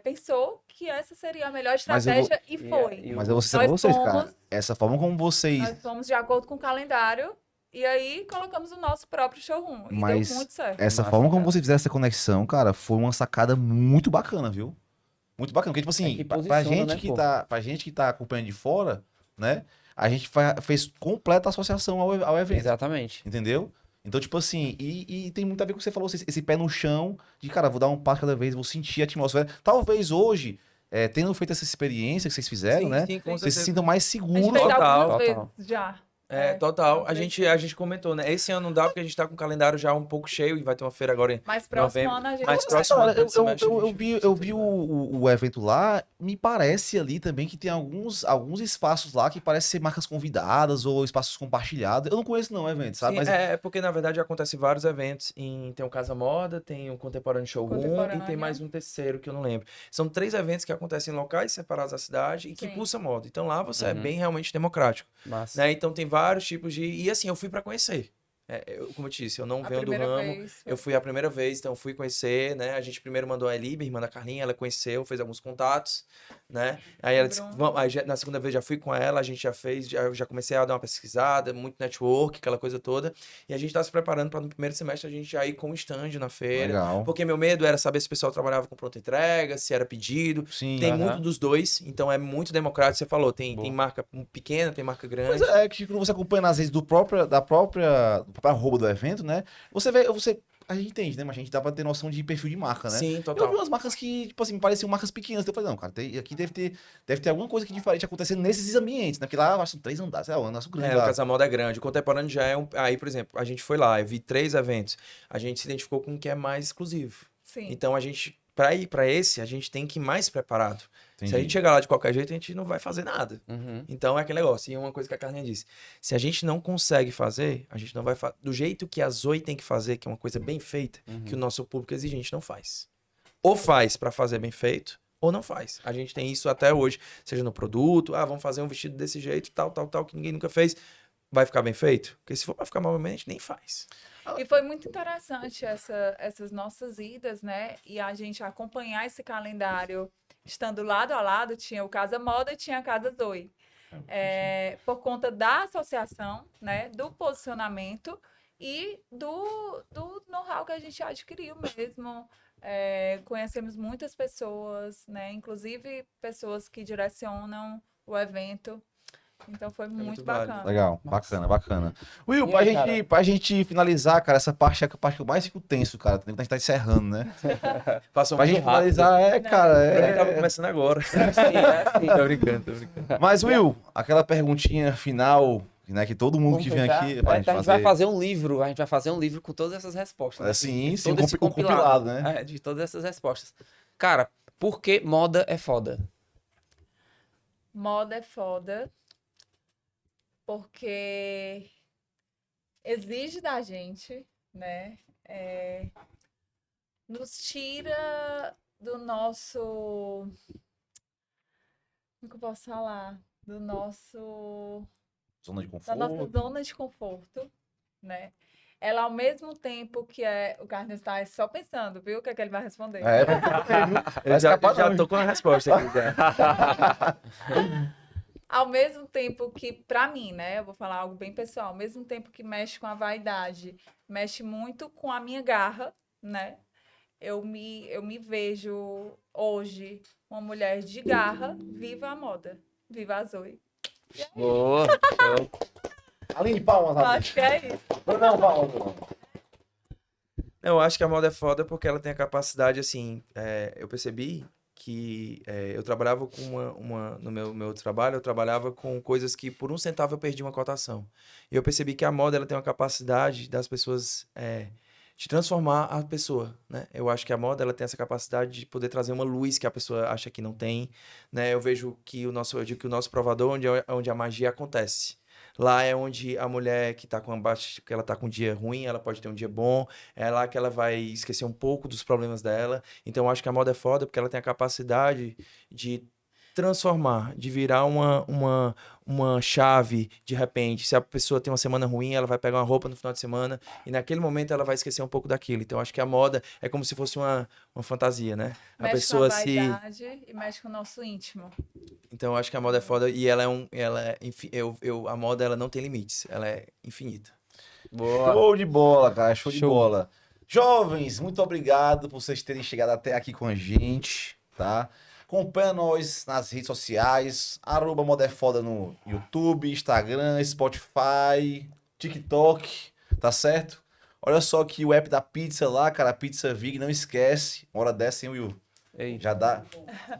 pensou que essa seria a melhor Mas eu vou- estratégia e foi. Mas eu vou ser sincero com Nós vocês, fomos- cara. Essa forma como vocês. Nós fomos de acordo com o calendário e aí colocamos o nosso próprio showroom. E Mas deu muito certo. essa Massa, forma como cara. vocês fizeram essa conexão, cara, foi uma sacada muito bacana, viu? Muito bacana. Porque, tipo assim, que pra posiciona, gente né, que pô? pra gente que tá acompanhando de fora, né? A gente fez completa associação ao evento. Exatamente. Entendeu? Então, tipo assim, e tem muito a ver com o que você falou, esse pé no chão, de, cara, vou dar um passo cada vez, vou sentir a atmosfera. Talvez hoje, tendo feito essa experiência que vocês fizeram, né? Sim, com Vocês se certeza. sintam mais A gente seguros. fez Total, algumas total. vezes já. Total. algumas vezes. A gente comentou, né? Esse ano não dá porque a gente tá com o calendário já um pouco cheio e vai ter uma feira agora em Mas próximo novembro. ano a gente Mas vai. próximo Cara, ano, eu, semestre, eu, a eu gente- vi, eu vi o evento lá, me parece ali também que tem alguns espaços lá que parecem ser marcas convidadas ou espaços compartilhados. Eu não conheço não o evento, sabe? Sim, Mas é porque na verdade acontece vários eventos. Tem o Casa Moda, tem o Contemporâneo Showroom e tem Contemporânea. mais um terceiro que eu não lembro. São 3 eventos que acontecem em locais separados da cidade e que Sim. pulsa moda. Então lá você é Uhum. bem realmente democrático. Massa. Né? Então tem vários tipos de. E assim, eu fui pra conhecer. Como eu te disse, eu não A venho do primeira ramo. vez. Eu fui a primeira vez, então fui conhecer, né? A gente primeiro mandou a Elibe, irmã da Carlinha, ela conheceu, fez alguns contatos, né? Aí ela disse, Bruno. na segunda vez já fui com ela, a gente já fez, já comecei a dar uma pesquisada, muito network, aquela coisa toda. E a gente tá se preparando para no primeiro semestre a gente já ir com um stand na feira. legal. Porque meu medo era saber se o pessoal trabalhava com pronta entrega, se era pedido. Sim. Tem Aham. muito dos dois, então é muito democrático. Você falou, tem Boa. marca pequena, tem marca grande. Mas é que quando você acompanha às vezes do próprio arroba do evento, né? A gente entende, né? Mas a gente dá pra ter noção de perfil de marca, né? Sim, Eu vi total. umas marcas que, tipo assim, me pareciam marcas pequenas. Eu falei, não, cara, aqui deve ter alguma coisa que diferente acontecendo nesses ambientes, né? Porque lá eu acho que são 3 andares, é um negócio grande O lá. Casa Moda é grande. O Contemporâneo já é um. Aí, por exemplo, a gente foi lá, eu vi 3 eventos. A gente se identificou com o que é mais exclusivo. Sim. Então, a gente, pra ir pra esse, a gente tem que ir mais preparado. Se a Entendi. gente chegar lá de qualquer jeito, a gente não vai fazer nada. Uhum. Então, é aquele negócio. E uma coisa que a Carlinha disse: se a gente não consegue fazer, a gente não vai fazer. Do jeito que a Zoe tem que fazer, que é uma coisa bem feita, que o nosso público exige, a gente não faz. Ou faz pra fazer bem feito, ou não faz. A gente tem isso até hoje, seja no produto, vamos fazer um vestido desse jeito, tal, que ninguém nunca fez. Vai ficar bem feito? Porque se for pra ficar mal, a gente nem faz. E foi muito interessante essas nossas idas, né? E a gente acompanhar esse calendário, estando lado a lado, tinha o Casa Moda e tinha a Casa Zoe. Por conta da associação, né? Do posicionamento e do know-how que a gente adquiriu mesmo. Conhecemos muitas pessoas, né? Inclusive pessoas que direcionam o evento. Então foi muito válido. bacana. Legal, bacana. Will, E pra, aí, gente, cara? pra gente finalizar, cara, essa parte é a parte que eu mais fico tenso, cara. A gente tá encerrando, né? Passou Pra muito gente rápido. finalizar, cara, Pra mim tava começando agora. Tô brincando. Mas, Will, aquela perguntinha final, né, que todo mundo que vem aqui a gente vai fazer. fazer um livro. A gente vai fazer um livro com todas essas respostas. né? Sim, De sim, todo esse um compilado, né? De todas essas respostas. Cara, por que moda é foda? Moda é foda, porque exige da gente, né? Nos tira do nosso. Como que eu posso falar? Do nosso. Zona de da nossa conforto. zona de conforto, né? Ela, ao mesmo tempo que é... O Carlos está só pensando, viu? O que é que ele vai responder. É, Eu já, escapar já não. tô com a resposta aqui. Já. Ao mesmo tempo que, pra mim, né? Eu vou falar algo bem pessoal. Ao mesmo tempo que mexe com a vaidade, mexe muito com a minha garra, né? Eu me vejo hoje uma mulher de garra, viva a moda. Viva a Zoe. Boa. Show. Aline, palmas, Eu Aline. acho que é isso. Não, palmas. Não. Eu acho que a moda é foda porque ela tem a capacidade, assim, eu percebi que eu trabalhava com no meu outro trabalho, eu trabalhava com coisas que por 1 centavo eu perdi uma cotação. E eu percebi que a moda, ela tem uma capacidade das pessoas, de transformar a pessoa, né? Eu acho que a moda, ela tem essa capacidade de poder trazer uma luz que a pessoa acha que não tem, né? Eu vejo que eu digo que o nosso provador, onde a magia acontece. Lá é onde a mulher que que ela tá com um dia ruim, ela pode ter um dia bom, é lá que ela vai esquecer um pouco dos problemas dela. Então eu acho que a moda é foda porque ela tem a capacidade de transformar, de virar uma chave de repente. Se a pessoa tem uma semana ruim, ela vai pegar uma roupa no final de semana e naquele momento ela vai esquecer um pouco daquilo. Então eu acho que a moda é como se fosse uma fantasia, né? A Mexe pessoa com a se vaidade e mexe com o nosso íntimo. Então eu acho que a moda é foda e a moda ela não tem limites, ela é infinita. Boa. Show de bola, cara. Show de Show. bola. Jovens, muito obrigado por vocês terem chegado até aqui com a gente, tá? Acompanha nós nas redes sociais, @modaefoda no YouTube, Instagram, Spotify, TikTok, tá certo? Olha só que o app da pizza lá, cara, a Pizza Vig, não esquece. Uma hora dessa, hein, Will? Ei. Já dá.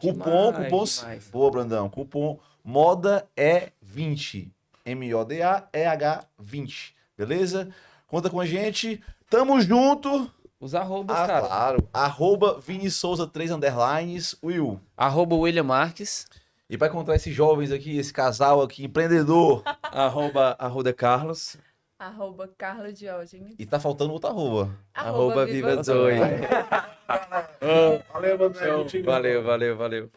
Demais, Cupom. demais. Boa, Brandão. Cupom Moda é 20. MODAEH 20. Beleza? Conta com a gente. Tamo junto. Os arrobas, cara. Claro. @Vini Souza 3 underlines. Will. @William Marques. E pra encontrar esses jovens aqui, esse casal aqui, empreendedor. Arroba Carlos. @Carla Diógenes. E tá faltando outra arroba. Viva Zoe. Zoe. Valeu, mano. Valeu.